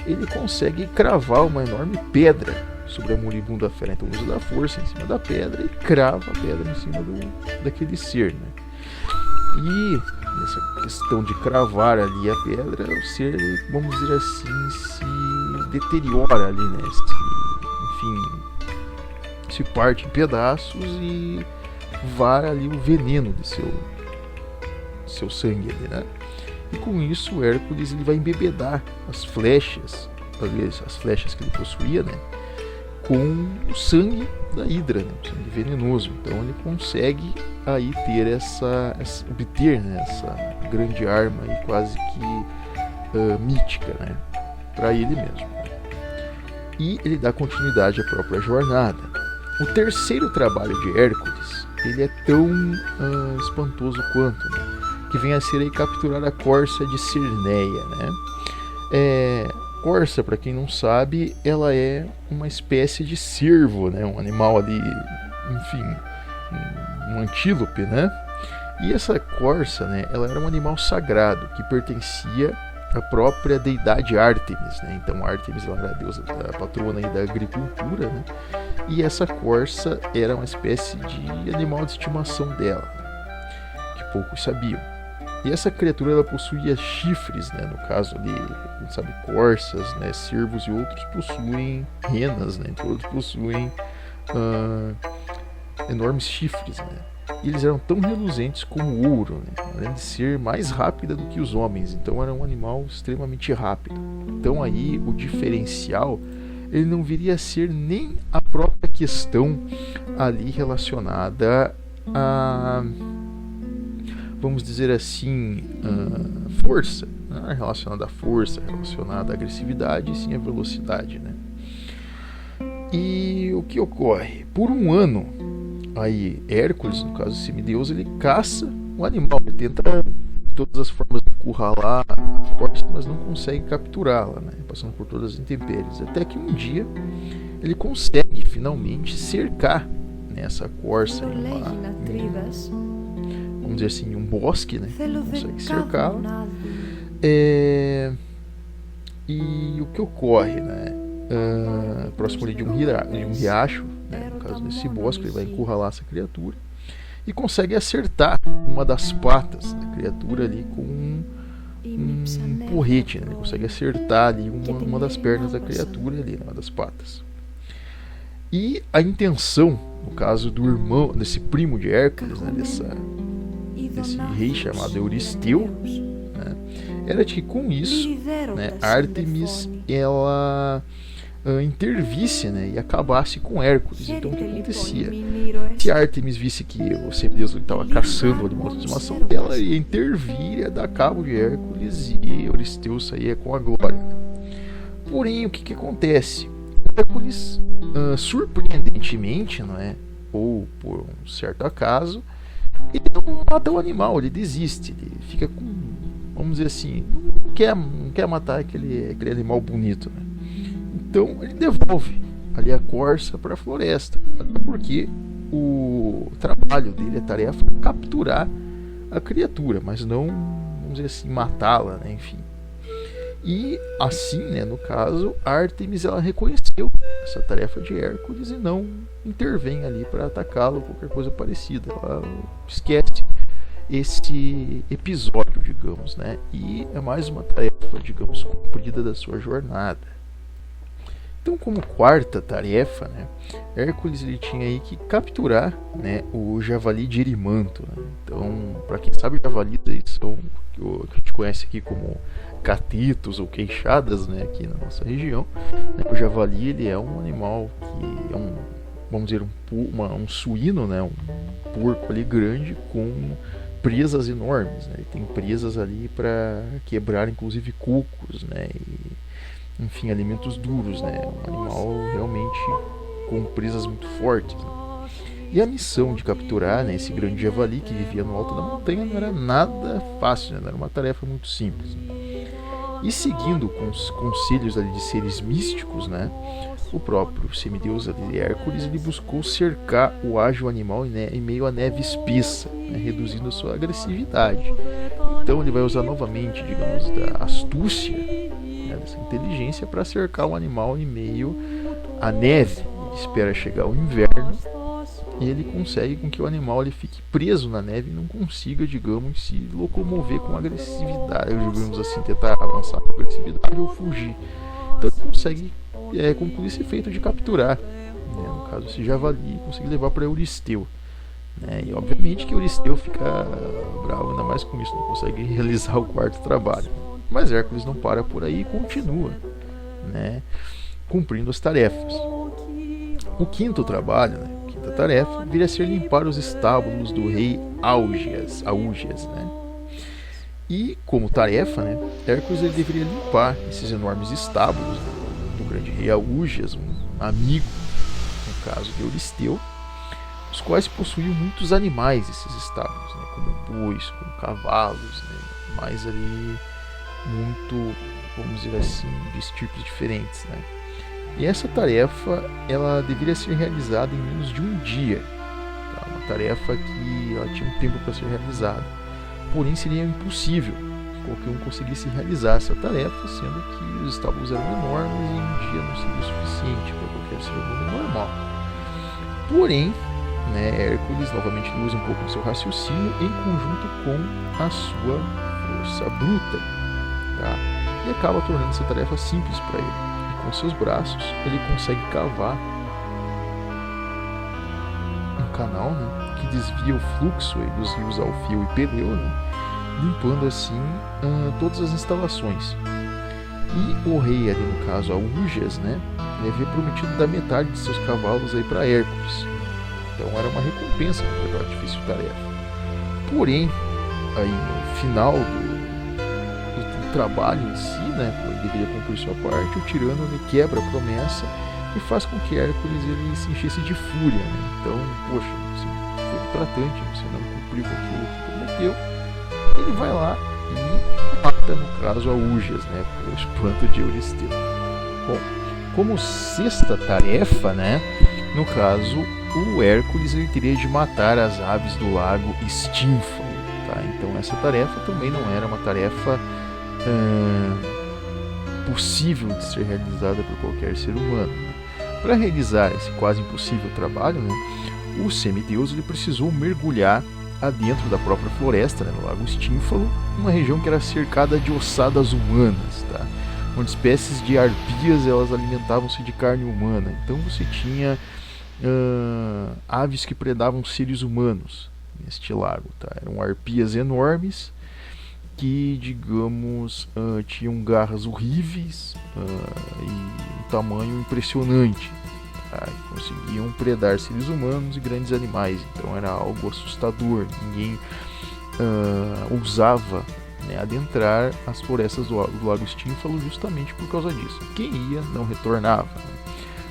ele consegue cravar uma enorme pedra sobre a moribunda fera. Então usa da força em cima da pedra e crava a pedra em cima daquele ser, né? E nessa questão de cravar ali a pedra, o ser, vamos dizer assim, se deteriora ali, né? Se parte em pedaços e vara ali o veneno de seu sangue ali, né? E com isso o Hércules ele vai embebedar as flechas que ele possuía, né, com o sangue da Hidra, né, o sangue venenoso. Então ele consegue aí obter, né, essa grande arma aí, quase que mítica, né, para ele mesmo. E ele dá continuidade à própria jornada. O terceiro trabalho de Hércules, ele é tão espantoso quanto, né, que vem a ser aí capturar a corça de Cirneia, né? Corça, para quem não sabe, ela é uma espécie de cervo, né? Um animal ali, enfim, um antílope, né? E essa corça, né, ela era um animal sagrado que pertencia à própria deidade Ártemis, né? Então Ártemis ela era a deusa, a patrona aí da agricultura, né? E essa corça era uma espécie de animal de estimação dela, né, que poucos sabiam. E essa criatura ela possuía chifres, né? No caso ali, a gente sabe, corças, né, cervos e outros possuem renas, né? Então todos possuem enormes chifres, né? E eles eram tão reluzentes como o ouro, né? Além de ser mais rápida do que os homens, então era um animal extremamente rápido. Então aí o diferencial ele não viria a ser nem a própria questão ali relacionada a, vamos dizer assim, força, né? Relacionada à força, relacionada à agressividade e sim à velocidade, né? E o que ocorre? Por um ano, aí Hércules, no caso semideus, ele caça o animal, ele tenta de todas as formas encurralar a corça, mas não consegue capturá-la, né? Passando por todas as intempéries, até que um dia ele consegue finalmente cercar, né, essa corça vamos dizer assim, um bosque, né? Consegue cercá-la. E o que ocorre, né? próximo ali de um riacho, né? No caso desse bosque, ele vai encurralar essa criatura e consegue acertar uma das patas da criatura ali com um porrete, né? Ele consegue acertar ali uma das pernas da criatura ali, uma das patas. E a intenção, no caso do irmão, desse primo de Hércules, né? desse rei chamado Euristeu, né? Era de que com isso, né, Ártemis ela intervisse, né, e acabasse com Hércules. Então o que acontecia? Se Ártemis visse que o semideus estava caçando o animal de estimação dela, ia intervir, ia dar cabo de Hércules e Euristeu saía com a glória. Porém, o que acontece? Hércules, surpreendentemente, não é? Ou por um certo acaso, ele não mata o animal, ele desiste, ele fica com, vamos dizer assim, não quer matar aquele animal bonito, né? Então ele devolve ali a corça para a floresta, até porque o trabalho dele, a tarefa é capturar a criatura, mas não, vamos dizer assim, matá-la, né? Enfim. E assim, né, no caso, Ártemis ela reconheceu essa tarefa de Hércules e não intervém ali para atacá-lo ou qualquer coisa parecida. Ela esquece esse episódio, digamos, né? E é mais uma tarefa, digamos, cumprida da sua jornada. Então, como quarta tarefa, né, Hércules ele tinha aí que capturar, né, o javali de Erimanto, né? Então, para quem sabe, javalis são o que a gente conhece aqui como catetos ou queixadas, né, aqui na nossa região. Né? O javali ele é um animal que é vamos dizer, um suíno, né, um porco ali grande com presas enormes, né? Ele tem presas ali para quebrar, inclusive, cocos, né? E, enfim, alimentos duros, né? Um animal realmente com presas muito fortes, né? E a missão de capturar, né, esse grande javali que vivia no alto da montanha não era nada fácil, né? Não era uma tarefa muito simples, né? E seguindo com os conselhos ali de seres místicos, né, o próprio semideus ali, Hércules, ele buscou cercar o ágil animal em meio à neve espessa, né, reduzindo a sua agressividade. Então ele vai usar novamente, digamos, da astúcia, né, dessa inteligência para cercar o animal em meio à neve. Ele espera chegar o inverno e ele consegue com que o animal ele fique preso na neve e não consiga, digamos, se locomover com agressividade, digamos assim, tentar avançar com agressividade ou fugir. Então ele consegue concluir esse feito de capturar, né, no caso esse javali, conseguir levar para Euristeu, né, e obviamente que Euristeu fica bravo ainda mais com isso, não consegue realizar o quarto trabalho. Mas Hércules não para por aí e continua, né, cumprindo as tarefas. O quinto trabalho, né, a tarefa viria a ser limpar os estábulos do rei Augeas, né? E como tarefa, né, Hércules ele deveria limpar esses enormes estábulos do grande rei Augeas, um amigo, no caso de Euristeu, os quais possuíam muitos animais, esses estábulos, né, como bois, como cavalos, né, mais ali muito, vamos dizer assim, de estirpes diferentes, né? E essa tarefa ela deveria ser realizada em menos de um dia, tá? Uma tarefa que ela tinha um tempo para ser realizada, porém seria impossível que qualquer um conseguisse realizar essa tarefa, sendo que os estábulos eram enormes e um dia não seria o suficiente para qualquer ser humano normal. Porém, né, Hércules novamente usa um pouco do seu raciocínio em conjunto com a sua força bruta, tá? E acaba tornando essa tarefa simples para ele. Com seus braços, ele consegue cavar um canal, né, que desvia o fluxo aí dos rios Alfio e Peleu, né, limpando assim todas as instalações. E o rei ali, no caso Augeas, né, ele havia prometido dar metade de seus cavalos aí para Hércules. Então era uma recompensa por aquela difícil tarefa. Porém, aí no final do trabalho em si, né, ele deveria cumprir sua parte, o tirano ele quebra a promessa e faz com que Hércules ele se enchesse de fúria, né? Então, poxa, você foi tratante, você não cumpriu aquilo que prometeu. Ele vai lá e mata, no caso, Augeas, né, pelo espanto de Euristeu. Bom, como sexta tarefa, né, no caso, o Hércules ele teria de matar as aves do lago Stínfalo, tá? Então essa tarefa também não era uma tarefa impossível de ser realizada por qualquer ser humano. Para realizar esse quase impossível trabalho, né, o semideus ele precisou mergulhar adentro da própria floresta, né, no Lago Stínfalo, uma região que era cercada de ossadas humanas, tá? Onde espécies de arpias elas alimentavam-se de carne humana. Então você tinha aves que predavam seres humanos neste lago, tá? Eram arpias enormes que, digamos, tinham garras horríveis e um tamanho impressionante, tá? E conseguiam predar seres humanos e grandes animais. Então era algo assustador. Ninguém ousava, né, adentrar as florestas do Lago Stínfalo justamente por causa disso. Quem ia não retornava, né?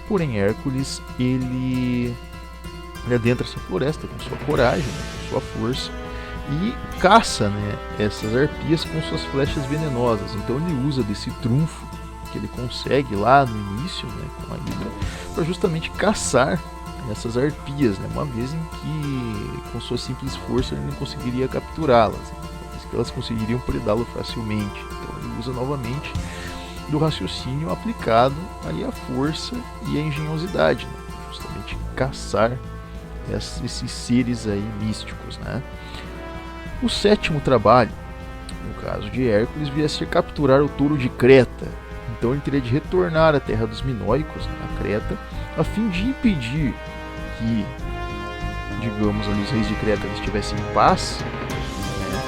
Porém, Hércules ele adentra essa floresta com sua coragem, né, com sua força, e caça, né, essas arpias com suas flechas venenosas. Então ele usa desse trunfo que ele consegue lá no início, né, com a Hidra, para justamente caçar essas arpias, né, uma vez em que com sua simples força ele não conseguiria capturá-las, mas que elas conseguiriam predá-lo facilmente. Então ele usa novamente do raciocínio aplicado aí à força e à engenhosidade, né, justamente caçar esses seres aí místicos, né. O sétimo trabalho, no caso de Hércules, viria a ser capturar o touro de Creta. Então ele teria de retornar à terra dos Minóicos, né, a Creta, a fim de impedir que, digamos, ali, os reis de Creta estivessem em paz, né.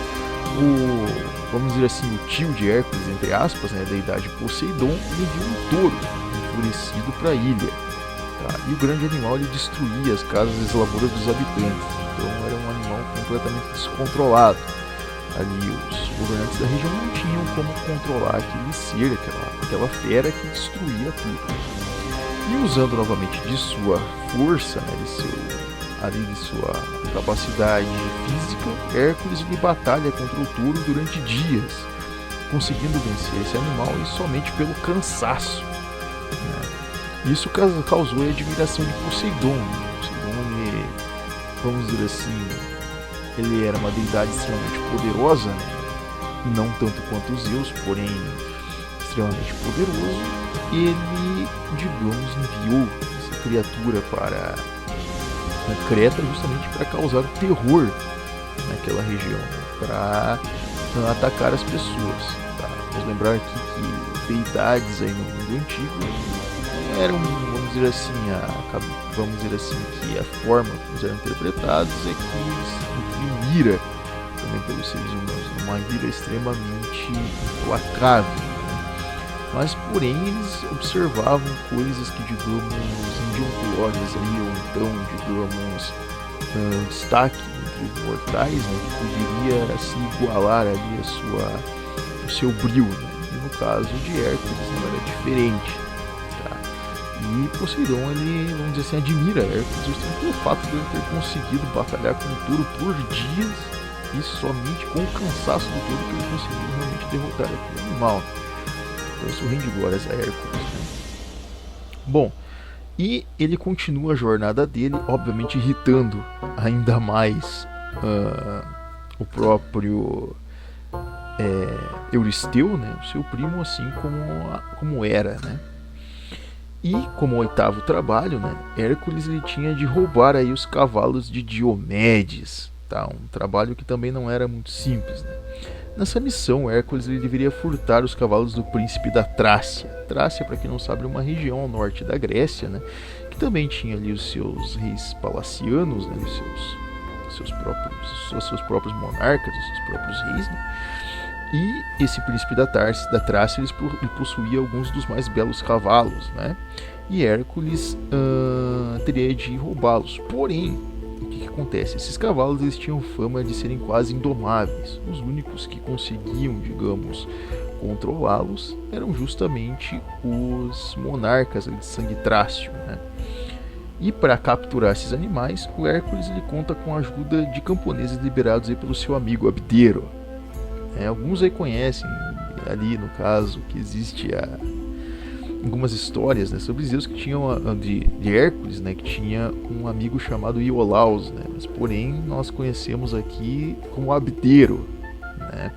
Vamos dizer assim, o tio de Hércules, entre aspas, né, da idade Poseidon, enviou um touro enfurecido para a ilha. Tá? E o grande animal ele destruía as casas e as lavouras dos habitantes. Então era um animal completamente descontrolado. Ali os governantes da região não tinham como controlar aquele ser, aquela fera que destruía tudo. E usando novamente de sua força, né, de sua capacidade física, Hércules ele batalha contra o touro durante dias, conseguindo vencer esse animal e somente pelo cansaço, né? Isso causou a admiração de Poseidon. Poseidon ele, vamos dizer assim, ele era uma deidade extremamente poderosa, né? Não tanto quanto os Zeus, porém extremamente poderoso. Ele, digamos, enviou essa criatura para a Creta justamente para causar terror naquela região, para atacar as pessoas, tá? Vamos lembrar aqui que deidades aí no mundo antigo eram, vamos dizer assim, que a forma como eles eram interpretados é que eles nutriam ira também pelos seres humanos, uma ira extremamente implacável, né? Mas porém eles observavam coisas que, digamos, indiam glórias aí, ou então, digamos, destaque entre os mortais, né, que poderia se igualar ali o seu brilho, né? E no caso de Hércules não era diferente, tá? E Poseidon, ele, vamos dizer assim, admira Hércules justamente pelo fato de ele ter conseguido batalhar com o touro por dias e somente com o cansaço do touro que ele conseguiu realmente derrotar aquele animal. Então isso rende glórias a Hércules, né? Bom, e ele continua a jornada dele, obviamente irritando ainda mais o próprio Euristeu, né, o seu primo, assim como Hera, né? E como oitavo trabalho, né, Hércules ele tinha de roubar aí os cavalos de Diomedes, tá? Um trabalho que também não era muito simples, né? Nessa missão, Hércules ele deveria furtar os cavalos do príncipe da Trácia. Trácia, para quem não sabe, é uma região ao norte da Grécia, né, que também tinha ali os seus reis palacianos, né, os seus próprios monarcas, os seus próprios reis, né? E esse príncipe da Trácia ele possuía alguns dos mais belos cavalos, né? E Hércules teria de roubá-los. Porém, o que acontece? Esses cavalos eles tinham fama de serem quase indomáveis. Os únicos que conseguiam, digamos, controlá-los eram justamente os monarcas de sangue trácio, né? E para capturar esses animais, o Hércules ele conta com a ajuda de camponeses liberados aí pelo seu amigo Abdero. Alguns aí conhecem ali, no caso, que existe algumas histórias, né, sobre Zeus que tinham de Hércules, né, que tinha um amigo chamado Iolaus, né, mas porém nós conhecemos aqui como Abdero, né?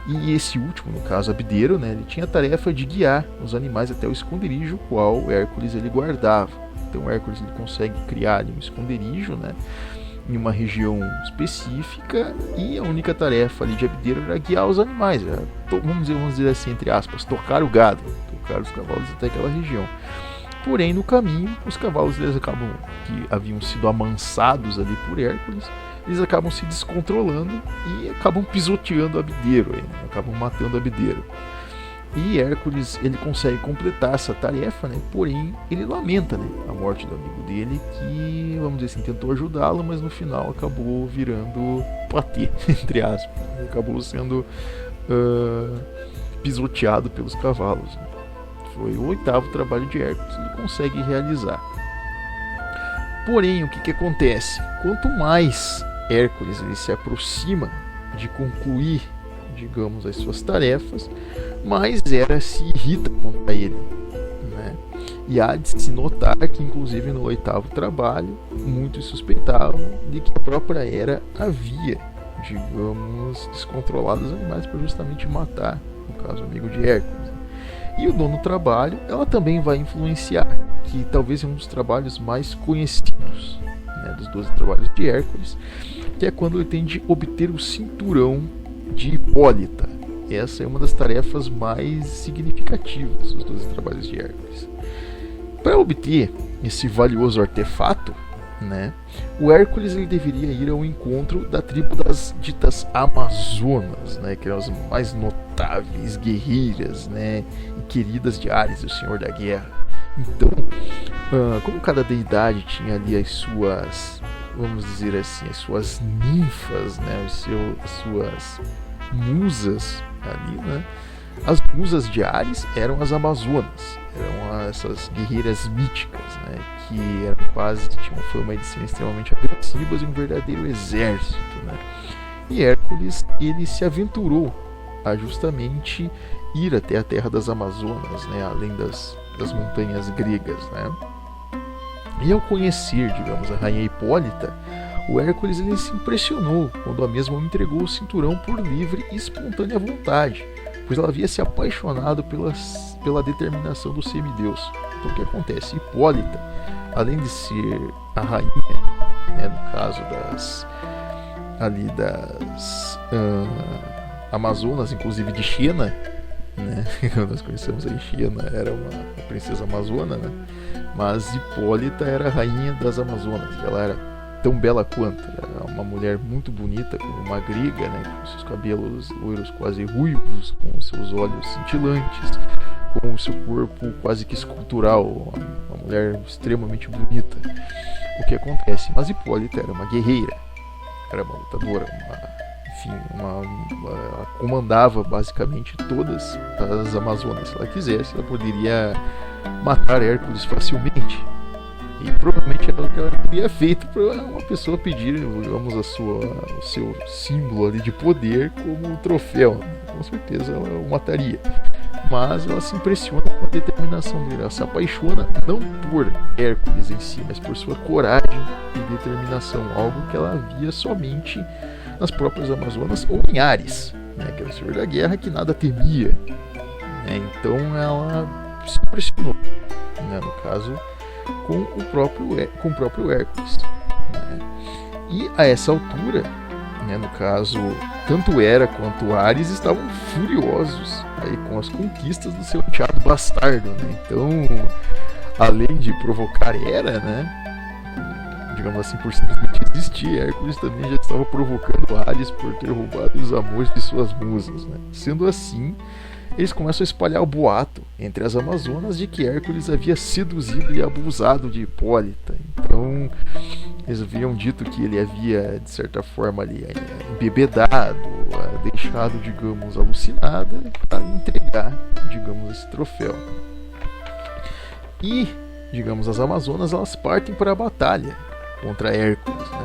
E esse último, no caso Abdero, né, ele tinha a tarefa de guiar os animais até o esconderijo qual Hércules ele guardava. Então Hércules ele consegue criar ali um esconderijo, né, em uma região específica, e a única tarefa ali de Abdero era guiar os animais, vamos dizer assim, entre aspas, tocar o gado, tocar os cavalos até aquela região. Porém, no caminho, os cavalos eles acabam, que haviam sido amansados ali por Hércules, eles acabam se descontrolando e acabam pisoteando Abdero, acabam matando Abdero. E Hércules ele consegue completar essa tarefa, né? Porém ele lamenta, né, a morte do amigo dele, que, vamos dizer assim, tentou ajudá-lo, mas no final acabou virando patê, entre aspas, acabou sendo pisoteado pelos cavalos, né? Foi o 8º trabalho de Hércules, ele consegue realizar. Porém, o que acontece? Quanto mais Hércules ele se aproxima de concluir, digamos, as suas tarefas, mais Hera se irrita contra ele, né? E há de se notar que, inclusive, no 8º trabalho, muitos suspeitavam de que a própria Hera havia, digamos, descontrolado os animais para justamente matar, no caso, o amigo de Hércules. E o 9º trabalho, ela também vai influenciar, que talvez é um dos trabalhos mais conhecidos, né, dos 12 trabalhos de Hércules, que é quando ele tem de obter o cinturão de Hipólita. Essa é uma das tarefas mais significativas dos 12 trabalhos de Hércules. Para obter esse valioso artefato, né, o Hércules ele deveria ir ao encontro da tribo das ditas Amazonas, né, que eram as mais notáveis guerreiras, né, e queridas de Ares, o Senhor da Guerra. Então, como cada deidade tinha ali as suas, vamos dizer assim, as suas ninfas, né, as suas musas ali, né, as musas de Ares eram as Amazonas, eram essas guerreiras míticas, né, que eram quase, tinham fama de serem extremamente agressivas e um verdadeiro exército, né. E Hércules ele se aventurou a justamente ir até a terra das Amazonas, né, além das montanhas gregas, né. E ao conhecer, digamos, a rainha Hipólita, o Hércules ele se impressionou quando a mesma entregou o cinturão por livre e espontânea vontade, pois ela havia se apaixonado pela determinação do semideus. Então o que acontece? Hipólita, além de ser a rainha, né, no caso das Amazonas, inclusive de Xena, né, nós conhecemos aí Xena, era uma princesa amazona, né, mas Hipólita era a rainha das Amazonas, e ela era tão bela quanto, era uma mulher muito bonita, como uma grega, né, com seus cabelos loiros quase ruivos, com seus olhos cintilantes, com o seu corpo quase que escultural, uma mulher extremamente bonita. O que acontece? Mas Hipólita era uma guerreira, era uma lutadora, ela comandava basicamente todas as Amazonas. Se ela quisesse, ela poderia matar Hércules facilmente. E provavelmente era o que ela teria feito para uma pessoa pedir, digamos, o seu símbolo ali de poder como troféu. Com certeza ela o mataria. Mas ela se impressiona com a determinação dele. Ela se apaixona não por Hércules em si, mas por sua coragem e determinação. Algo que ela via somente nas próprias Amazonas ou em Ares, né, que era o Senhor da Guerra, que nada temia. Né, então ela se impressionou, né, no caso, com o próprio Hércules. Né. E a essa altura, né, no caso, tanto Hera quanto Ares estavam furiosos aí com as conquistas do seu enteado bastardo. Né. Então, além de provocar Hera, né, digamos assim, por simplesmente existir, Hércules também já estava provocando Ares por ter roubado os amores de suas musas. Né. Sendo assim, eles começam a espalhar o boato entre as Amazonas de que Hércules havia seduzido e abusado de Hipólita. Então, eles haviam dito que ele havia, de certa forma, ali, embebedado, deixado, digamos, alucinada para entregar, digamos, esse troféu. E, digamos, as Amazonas, elas partem para a batalha contra Hércules, né?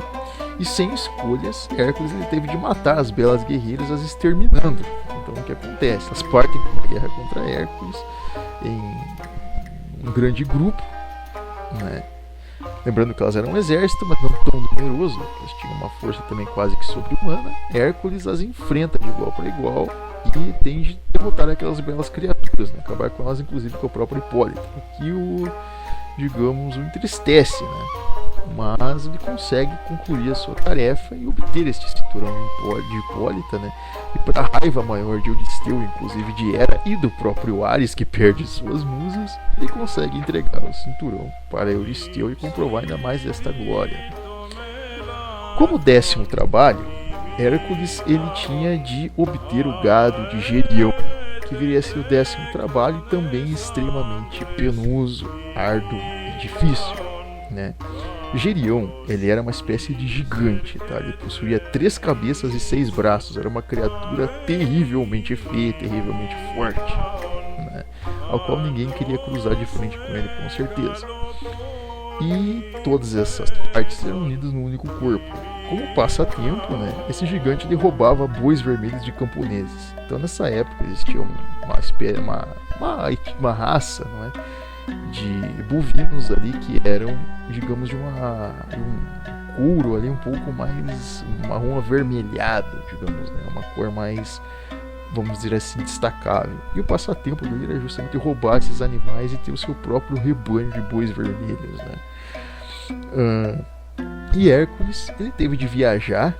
E sem escolhas, Hércules ele teve de matar as belas guerreiras, as exterminando. Então o que acontece? Elas partem para uma guerra contra Hércules em um grande grupo, né? Lembrando que elas eram um exército, mas não tão numeroso, elas tinham uma força também quase que sobre-humana. Hércules as enfrenta de igual para igual e tem de derrotar aquelas belas criaturas, né? Acabar com elas, inclusive com o próprio Hipólito, o que o entristece, né? Mas ele consegue concluir a sua tarefa e obter este cinturão de Hipólita, né? E para a raiva maior de Euristeu, inclusive de Hera e do próprio Ares, que perde suas musas, ele consegue entregar o cinturão para Euristeu e comprovar ainda mais esta glória. Como 10º trabalho, Hércules ele tinha de obter o gado de Gerião, que viria a ser o 10º trabalho e também extremamente penoso, árduo e difícil, né? Gerião, ele era uma espécie de gigante, tá? Ele possuía 3 cabeças e 6 braços, era uma criatura terrivelmente feia, terrivelmente forte, né? Ao qual ninguém queria cruzar de frente com ele, com certeza. E todas essas partes eram unidas num único corpo. Como passatempo, né, esse gigante ele roubava bois vermelhos de camponeses. Então nessa época existia uma raça, não é, de bovinos ali que eram, digamos, de um couro ali um pouco mais marrom avermelhado, digamos, né, uma cor mais, vamos dizer assim, destacável. E o passatempo dele era justamente roubar esses animais e ter o seu próprio rebanho de bois vermelhos, né. E Hércules ele teve de viajar,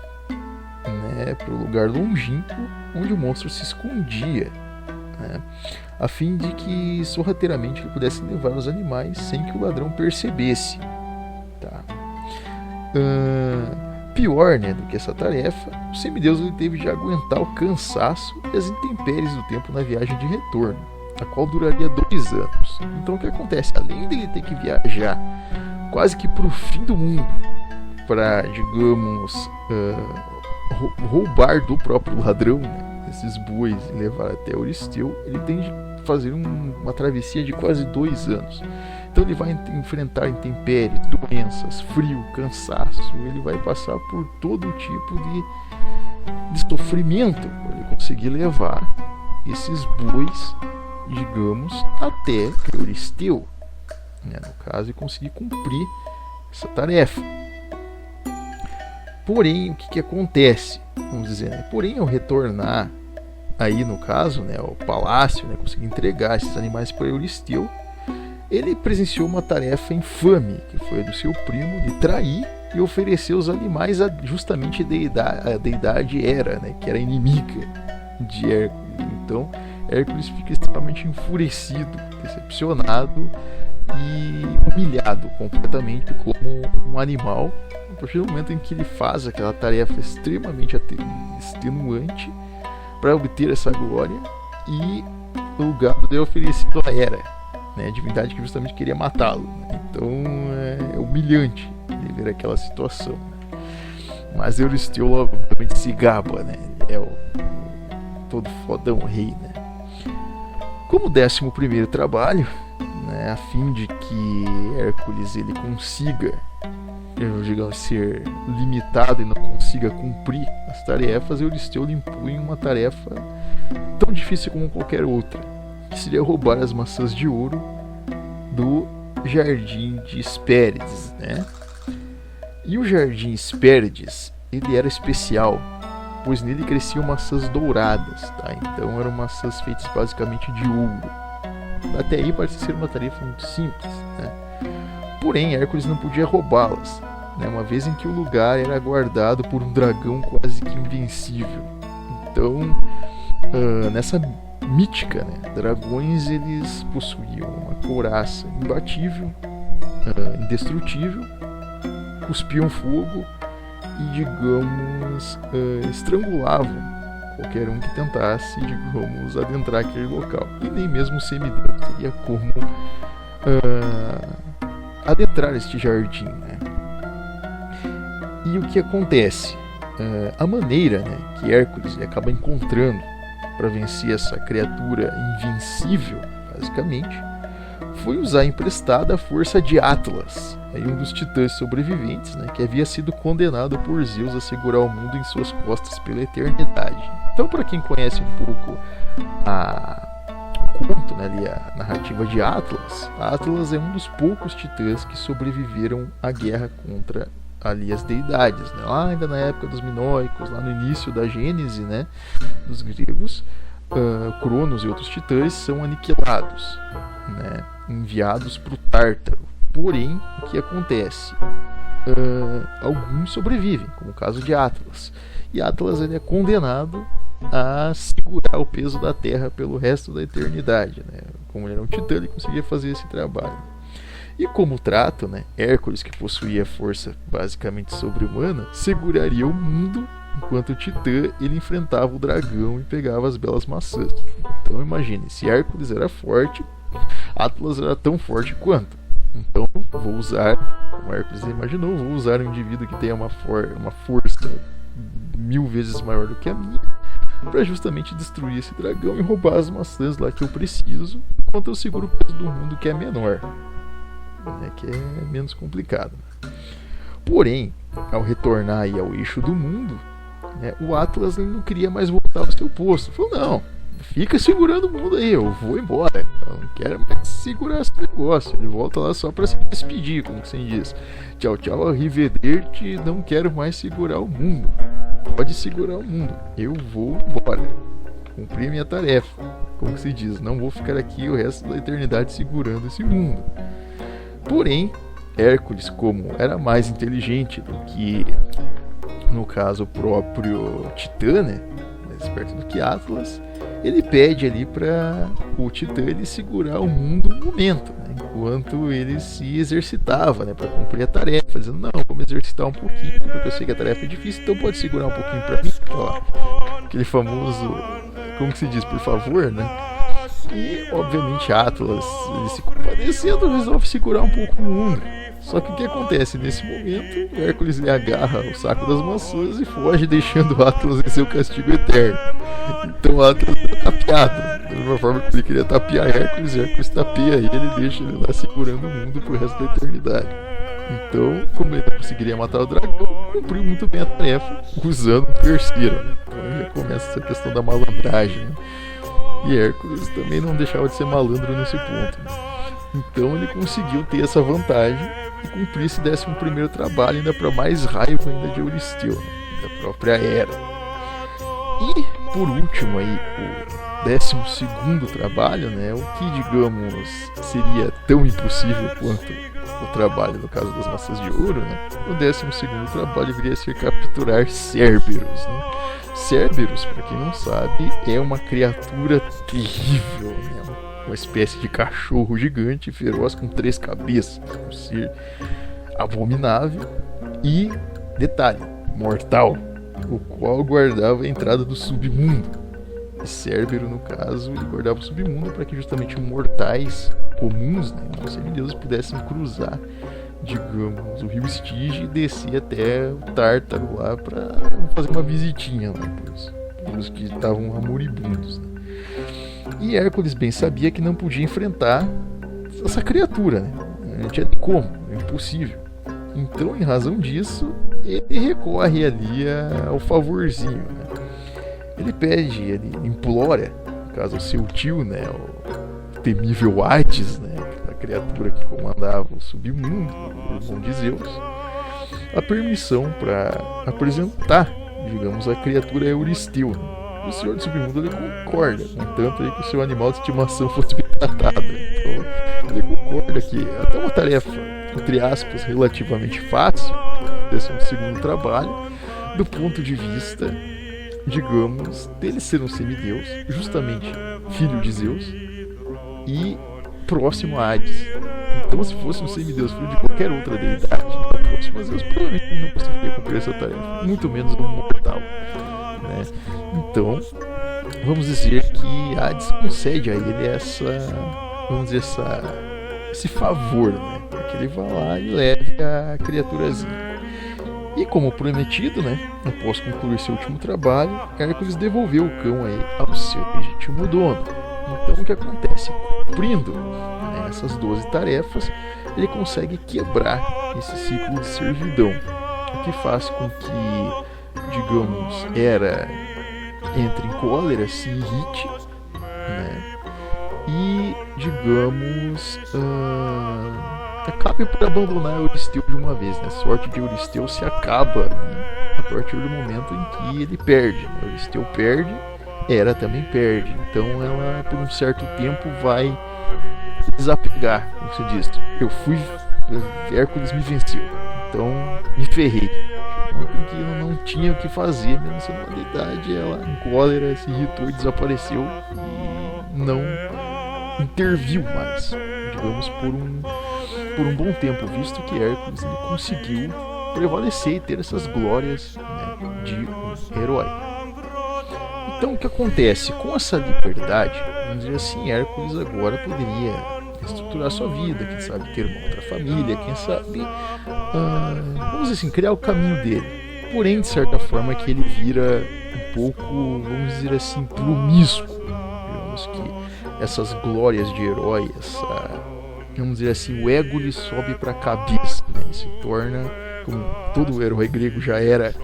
né, para o lugar longínquo onde o monstro se escondia, né, a fim de que sorrateiramente ele pudesse levar os animais sem que o ladrão percebesse. Tá. Pior, né, do que essa tarefa, o semideus ele teve de aguentar o cansaço e as intempéries do tempo na viagem de retorno, a qual duraria 2 anos. Então o que acontece? Além dele ter que viajar quase que para o fim do mundo, para, digamos, roubar do próprio ladrão, né, esses bois e levar até Euristeu, ele tem de fazer uma travessia de quase 2 anos. Então ele vai enfrentar intempéries, doenças, frio, cansaço, ele vai passar por todo tipo de sofrimento para ele conseguir levar esses bois, digamos, até Euristeu, né, no caso, e conseguir cumprir essa tarefa. Porém, o que acontece? Vamos dizer, né? Porém, ao retornar aí, no caso, né, ao palácio, né, conseguir entregar esses animais para Euristeu, ele presenciou uma tarefa infame, que foi a do seu primo, de trair e oferecer os animais a justamente a deidade Hera, né, que era inimiga de Hércules. Então, Hércules fica extremamente enfurecido, decepcionado e humilhado completamente como um animal. A partir do momento em que ele faz aquela tarefa extremamente extenuante para obter essa glória, e o gado é oferecido a Hera, né, a divindade que justamente queria matá-lo. Então é humilhante ele ver aquela situação, né? Mas Euristeu obviamente se gaba, né? Ele é o todo fodão rei, né? Como 11º trabalho, né, a fim de que Hércules ele consiga, digamos, ser limitado e não consiga cumprir as tarefas, Euristeu lhe impõe uma tarefa tão difícil como qualquer outra, que seria roubar as maçãs de ouro do jardim de Hespérides, né? E o jardim Hespérides ele era especial, pois nele cresciam maçãs douradas, tá? Então eram maçãs feitas basicamente de ouro. Até aí parece ser uma tarefa muito simples, né? Porém, Hércules não podia roubá-las, né, uma vez em que o lugar era guardado por um dragão quase que invencível. Então, nessa mítica, né, dragões eles possuíam uma couraça imbatível, indestrutível, cuspiam fogo e, digamos, estrangulavam qualquer um que tentasse, digamos, adentrar aquele local. E nem mesmo o semideus teria como adentrar este jardim, né? E o que acontece? A maneira, né, que Hércules acaba encontrando para vencer essa criatura invencível, basicamente, foi usar emprestada a força de Atlas, aí um dos titãs sobreviventes, né, que havia sido condenado por Zeus a segurar o mundo em suas costas pela eternidade. Então, para quem conhece um pouco o conto, né, ali, a narrativa de Atlas, Atlas é um dos poucos titãs que sobreviveram à guerra contra ali as deidades, né? Lá ainda na época dos minoicos, lá no início da Gênese, né, dos gregos, Cronos e outros titãs são aniquilados, né, enviados para o Tártaro. Porém, o que acontece? Alguns sobrevivem, como o caso de Atlas. E Atlas ele é condenado a segurar o peso da Terra pelo resto da eternidade, né? Como ele era um titã, ele conseguia fazer esse trabalho. E como trato, né, Hércules, que possuía força basicamente sobre-humana, seguraria o mundo enquanto o titã ele enfrentava o dragão e pegava as belas maçãs. Então imagine, se Hércules era forte, Atlas era tão forte quanto. Então vou usar, como Hércules imaginou, vou usar um indivíduo que tenha uma força 1000 vezes maior do que a minha, para justamente destruir esse dragão e roubar as maçãs lá que eu preciso, enquanto eu seguro o peso do mundo que é menor, né, que é menos complicado. Porém, ao retornar aí ao eixo do mundo, né, o Atlas ele não queria mais voltar ao seu posto. Ele falou, não, fica segurando o mundo aí, eu vou embora, eu não quero mais segurar esse negócio. Ele volta lá só para se despedir, como que se diz, tchau tchau, arrivederci, não quero mais segurar o mundo. Pode segurar o mundo, eu vou embora, cumprir minha tarefa, como que se diz, não vou ficar aqui o resto da eternidade segurando esse mundo. Porém, Hércules, como era mais inteligente do que, no caso, o próprio Titã, né, mais esperto do que Atlas, ele pede ali para o Titã ele segurar o mundo um momento, né, enquanto ele se exercitava, né, para cumprir a tarefa, dizendo, não, vou me exercitar um pouquinho, porque eu sei que a tarefa é difícil, então pode segurar um pouquinho para mim, ó, aquele famoso, como que se diz, por favor, né? E, obviamente, Atlas, ele se compadecendo, resolve segurar um pouco o mundo. Só que o que acontece nesse momento? Hércules lhe agarra o saco das maçãs e foge, deixando Atlas em seu castigo eterno. Então Atlas é tapeado. Da mesma forma que ele queria tapear Hércules tapeia ele e deixa ele lá segurando o mundo pro resto da eternidade. Então, como ele não conseguiria matar o dragão, cumpriu muito bem a tarefa, usando o terceiro. Né? Então já começa essa questão da malandragem. Né? E Hércules também não deixava de ser malandro nesse ponto. Né? Então ele conseguiu ter essa vantagem e cumprir esse 11º trabalho, ainda para mais raiva ainda de Euristeu, né? Da própria Hera. E por último aí, o 12º trabalho, né? O que digamos seria tão impossível quanto o trabalho no caso das maçãs de ouro, né? O 12º trabalho viria a ser capturar Cerberus, né? Cerberus, para quem não sabe, é uma criatura terrível, né? Uma espécie de cachorro gigante, feroz, com 3 cabeças, um ser abominável e, detalhe, mortal, o qual guardava a entrada do submundo. E Cérbero, no caso, ele guardava o submundo para que justamente mortais comuns, né, não semideuses, pudessem cruzar, digamos, o rio Estige e descer até o Tártaro lá para fazer uma visitinha lá para os que estavam moribundos, né? E Hércules bem sabia que não podia enfrentar essa criatura, né? Não tinha como, é impossível. Então, em razão disso, ele recorre ali ao favorzinho, né? Ele pede, ele implora, no caso, o seu tio, né, o temível Hades, né, a criatura que comandava o submundo, o irmão de Zeus, a permissão para apresentar, digamos, a criatura Euristeu. O senhor do submundo ele concorda, contanto aí que o seu animal de estimação fosse bem tratado. Então, ele concorda que até uma tarefa, entre aspas, relativamente fácil, desse um segundo trabalho, do ponto de vista, digamos, dele ser um semideus, justamente filho de Zeus e próximo a Hades. Então, se fosse um semideus filho de qualquer outra deidade, próximo a Zeus, provavelmente ele não conseguiria cumprir essa tarefa, muito menos um mortal, né? Então, vamos dizer que Hades concede a ele esse favor, né? Para que ele vá lá e leve a criaturazinha. E como prometido, né, após concluir seu último trabalho, Hércules devolveu o cão aí ao seu legítimo dono. Então o que acontece? Cumprindo, né, essas 12 tarefas, ele consegue quebrar esse ciclo de servidão, o que faz com que, digamos, Hera entre em cólera, se irrite, né, e, digamos, acabe por abandonar Euristeu de uma vez, né? A sorte de Euristeu se acaba, né, a partir do momento em que ele perde, né? Euristeu perde Hera também perde. Então ela, por um certo tempo, vai desapegar, como se diz. Hércules me venceu, então me ferrei. Porque eu não tinha o que fazer, minha nacionalidade, ela em cólera se irritou e desapareceu e não interviu mais, digamos, por um bom tempo, visto que Hércules ele conseguiu prevalecer e ter essas glórias, né, de um herói. Então o que acontece? Com essa liberdade, vamos dizer assim, Hércules agora poderia estruturar sua vida, quem sabe ter uma outra família, quem sabe, vamos dizer assim, criar o caminho dele. Porém, de certa forma, que ele vira um pouco, vamos dizer assim, promíscuo. Digamos que essas glórias de herói, vamos dizer assim, o ego lhe sobe para a cabeça, né? Ele se torna, como todo herói grego já era,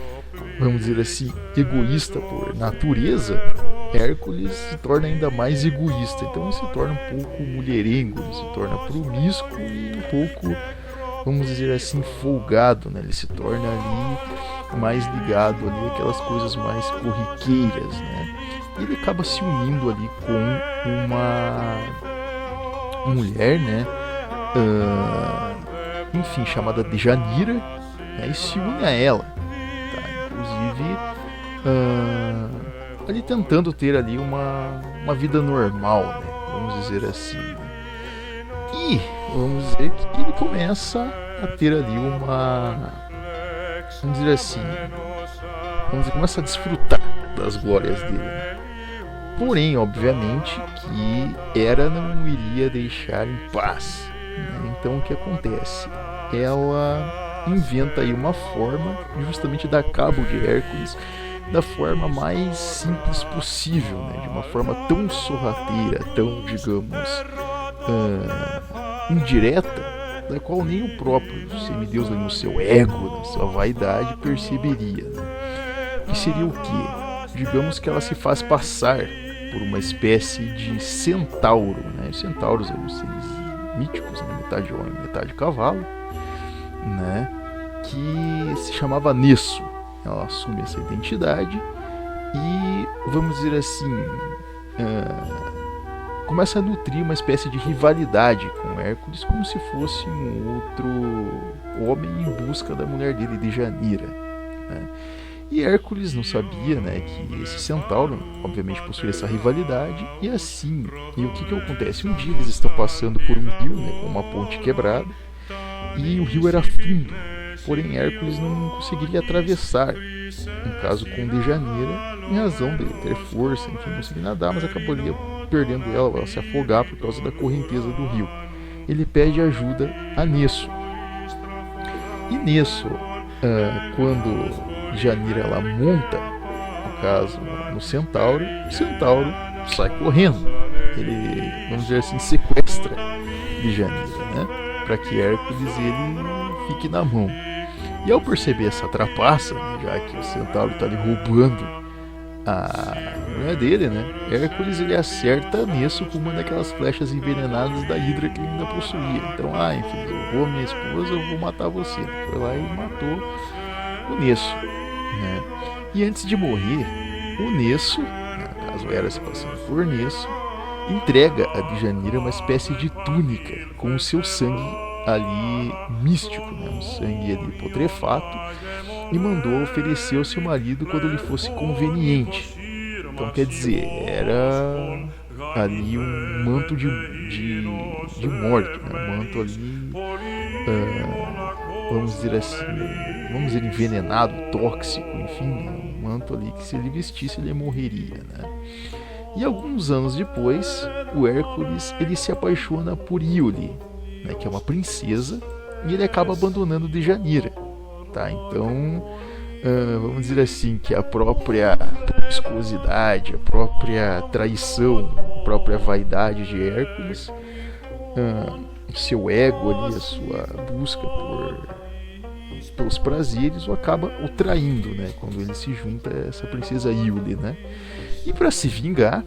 vamos dizer assim, egoísta por natureza, Hércules se torna ainda mais egoísta. Então ele se torna um pouco mulherengo, ele se torna promíscuo e um pouco, vamos dizer assim, folgado, né? Ele se torna ali mais ligado ali aquelas coisas mais corriqueiras, né? E ele acaba se unindo ali com uma mulher, né? Enfim, chamada Dejanira, né? E se une a ela, tá? Inclusive ali tentando ter ali uma vida normal, né? Vamos dizer assim. E vamos dizer que ele começa a ter ali vamos dizer assim, começa a desfrutar das glórias dele, né? Porém, obviamente, que Hera não iria deixar em paz, né? Então o que acontece? Ela inventa aí uma forma de justamente dar cabo de Hércules da forma mais simples possível, né? De uma forma tão sorrateira, tão, digamos, indireta, da qual nem o próprio semideus no seu ego, na sua vaidade, perceberia, né? Que seria o quê? Digamos que ela se faz passar por uma espécie de centauro, né? Os centauros eram seres míticos, né? Metade homem, metade cavalo, né? Que se chamava Nesso. Ela assume essa identidade e, vamos dizer assim, começa a nutrir uma espécie de rivalidade com Hércules, como se fosse um outro homem em busca da mulher dele, Dejanira, né? E Hércules não sabia, né, que esse centauro, obviamente, possuía essa rivalidade, e assim, e o que acontece? Um dia eles estão passando por um rio, né, com uma ponte quebrada, e o rio era fundo, porém Hércules não conseguiria atravessar, no caso com Dejanira, em razão dele ter força, enfim, não conseguir nadar, mas acabaria perdendo ela se afogar por causa da correnteza do rio. Ele pede ajuda a Nesso. E Nesso, quando Dejanira ela monta, no caso, no centauro, o centauro sai correndo. Ele, vamos dizer assim, sequestra Dejanira, né? Para que Hércules ele fique na mão. E ao perceber essa trapaça, já que o centauro está ali roubando a mulher dele, né? Hércules ele acerta Nesso com uma daquelas flechas envenenadas da Hidra que ele ainda possuía. Então, enfim, eu vou a minha esposa, eu vou matar você. Foi lá e matou o Nesso, né? E antes de morrer, o Nesso, caso Hera se passando por Nesso, entrega a Dejanira uma espécie de túnica com o seu sangue ali místico, né? Um sangue ali putrefato, e mandou oferecer ao seu marido quando lhe fosse conveniente. Então quer dizer, era ali um manto de morte, né? Um manto ali, vamos dizer assim, vamos dizer envenenado, tóxico, enfim, um manto ali que se ele vestisse ele morreria, né? E alguns anos depois, o Hércules ele se apaixona por Iole, né, que é uma princesa, e ele acaba abandonando Dejanira, tá? Então, vamos dizer assim, que a própria promiscuosidade, a própria traição, a própria vaidade de Hércules, seu ego ali, a sua busca pelos prazeres, o acaba o traindo, né? Quando ele se junta a essa princesa Iole, né? E para se vingar,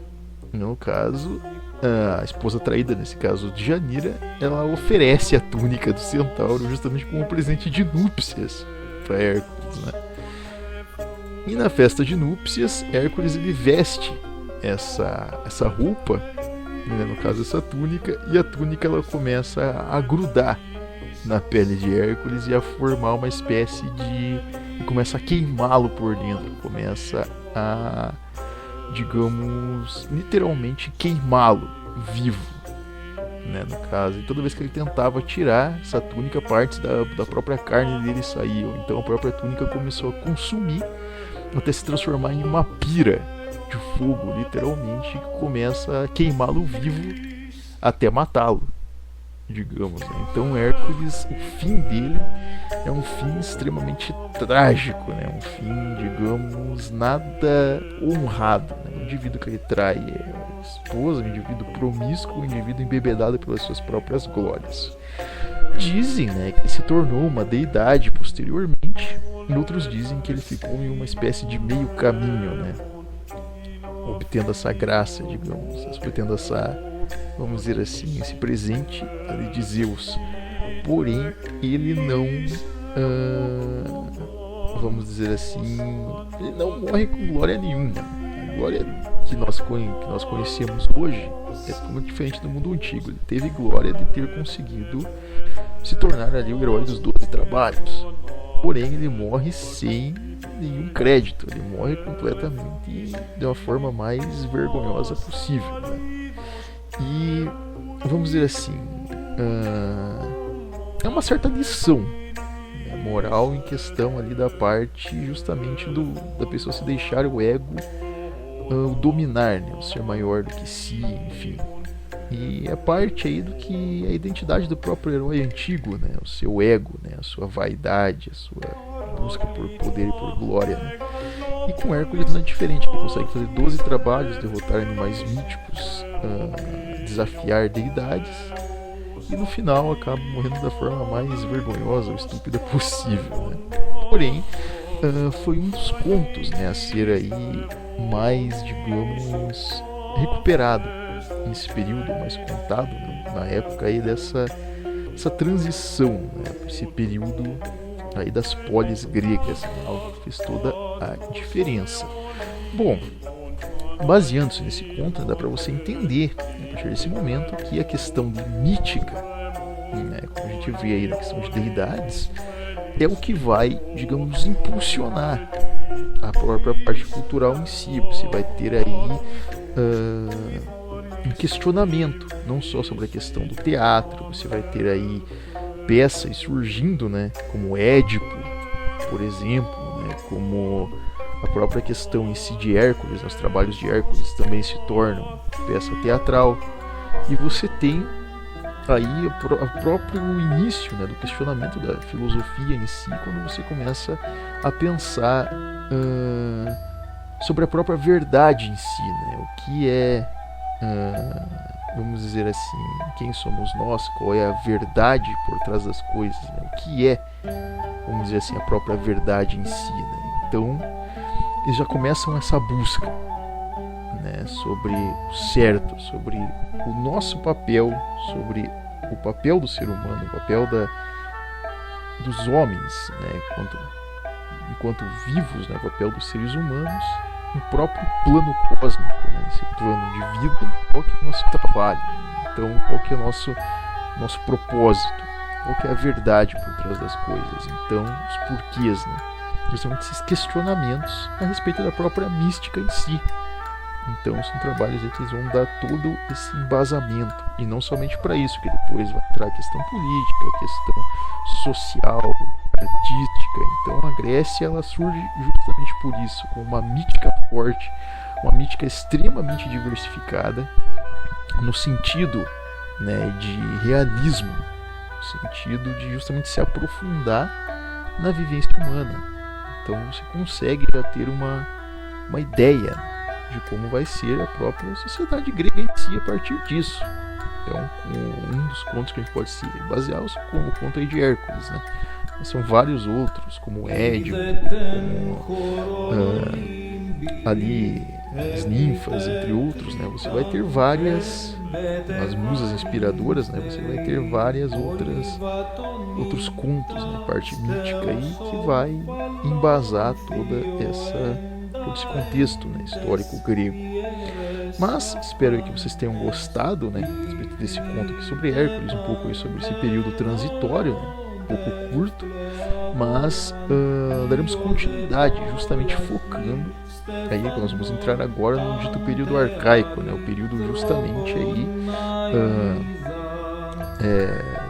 no caso, a esposa traída, nesse caso Dejanira, ela oferece a túnica do centauro justamente como um presente de núpcias para Hércules, né? E na festa de núpcias, Hércules ele veste essa roupa, né, no caso essa túnica, e a túnica ela começa a grudar na pele de Hércules e a formar uma espécie de... e começa a queimá-lo por dentro, começa a, digamos, literalmente queimá-lo vivo, né, no caso. E toda vez que ele tentava tirar essa túnica, partes da própria carne dele saíam. Então a própria túnica começou a consumir até se transformar em uma pira de fogo, literalmente, que começa a queimá-lo vivo até matá-lo, digamos, né? Então Hércules, o fim dele é um fim extremamente trágico, né? Um fim, digamos, nada honrado, né? Um indivíduo que ele trai a esposa, um indivíduo promíscuo, um indivíduo embebedado pelas suas próprias glórias. Dizem, né, que ele se tornou uma deidade posteriormente, e outros dizem que ele ficou em uma espécie de meio caminho, né? Obtendo essa graça, digamos, obtendo essa, vamos dizer assim, esse presente ali de Zeus. Porém, ele não, vamos dizer assim, ele não morre com glória nenhuma. A glória que nós conhecemos hoje é muito diferente do mundo antigo. Ele teve glória de ter conseguido se tornar ali o herói dos 12 trabalhos. Porém, ele morre sem nenhum crédito. Ele morre completamente de uma forma mais vergonhosa possível, né? E, vamos dizer assim, é uma certa lição, né, moral em questão ali da parte justamente da pessoa se deixar o ego o dominar, né, o ser maior do que si, enfim. E a parte aí do que a identidade do próprio herói antigo, né, o seu ego, né, a sua vaidade, a sua busca por poder e por glória, né. E com Hércules não é diferente, ele consegue fazer 12 trabalhos, derrotar animais míticos, desafiar deidades, e no final acaba morrendo da forma mais vergonhosa ou estúpida possível, né. Porém, foi um dos contos, né, a ser aí mais, digamos, recuperado nesse período, mais contado, né, na época aí dessa transição, né, esse período aí das polis gregas, né, algo que fez toda a diferença. Bom, baseando-se nesse conto, dá para você entender, né, a partir desse momento, que a questão de mítica, né, como a gente vê aí na questão de deidades, é o que vai, digamos, impulsionar a própria parte cultural em si. Você vai ter aí um questionamento, não só sobre a questão do teatro, você vai ter aí peças surgindo, né, como Édipo, por exemplo, né, como a própria questão em si de Hércules, os trabalhos de Hércules também se tornam peça teatral, e você tem aí o próprio início, né, do questionamento da filosofia em si, quando você começa a pensar sobre a própria verdade em si, né, o que é, vamos dizer assim, quem somos nós, qual é a verdade por trás das coisas, né, o que é, vamos dizer assim, a própria verdade em si, né. Então eles já começam essa busca, né, sobre o certo, sobre o nosso papel, sobre o papel do ser humano, o papel dos homens, né, enquanto vivos, né, o papel dos seres humanos no próprio plano cósmico, né, esse plano de vida, qual que é o nosso trabalho, então qual que é o nosso propósito, qual que é a verdade por trás das coisas, então os porquês, né, justamente esses questionamentos a respeito da própria mística em si. Então são trabalhos que vão dar todo esse embasamento, e não somente para isso, que depois vai entrar a questão política, a questão social, artística. Então a Grécia ela surge justamente por isso, com uma mítica forte, uma mítica extremamente diversificada, no sentido, né, de realismo, no sentido de justamente se aprofundar na vivência humana. Então você consegue já ter uma ideia de como vai ser a própria sociedade grega em si a partir disso. Então, um dos contos que a gente pode se basear como o conto aí de Hércules, né? Mas são vários outros, como Édipo, como ali as ninfas, entre outros, né? Você vai ter várias, as musas inspiradoras, né? Você vai ter várias outros contos, né? Parte mítica aí que vai embasar todo esse contexto, né, histórico grego. Mas espero que vocês tenham gostado, né, a respeito desse conto aqui sobre Hércules, um pouco aí sobre esse período transitório, né, um pouco curto, mas daremos continuidade, justamente focando aí que nós vamos entrar agora no dito período arcaico, né, o período justamente aí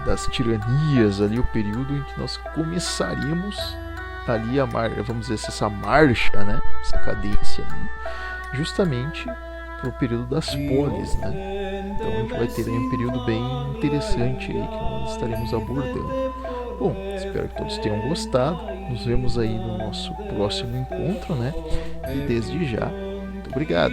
das tiranias, ali o período em que nós começaríamos ali vamos dizer essa marcha, né, essa cadência aí, justamente para o período das polis, né? Então a gente vai ter aí um período bem interessante aí que nós estaremos abordando. Bom, espero que todos tenham gostado. Nos vemos aí no nosso próximo encontro, né? E desde já, muito obrigado.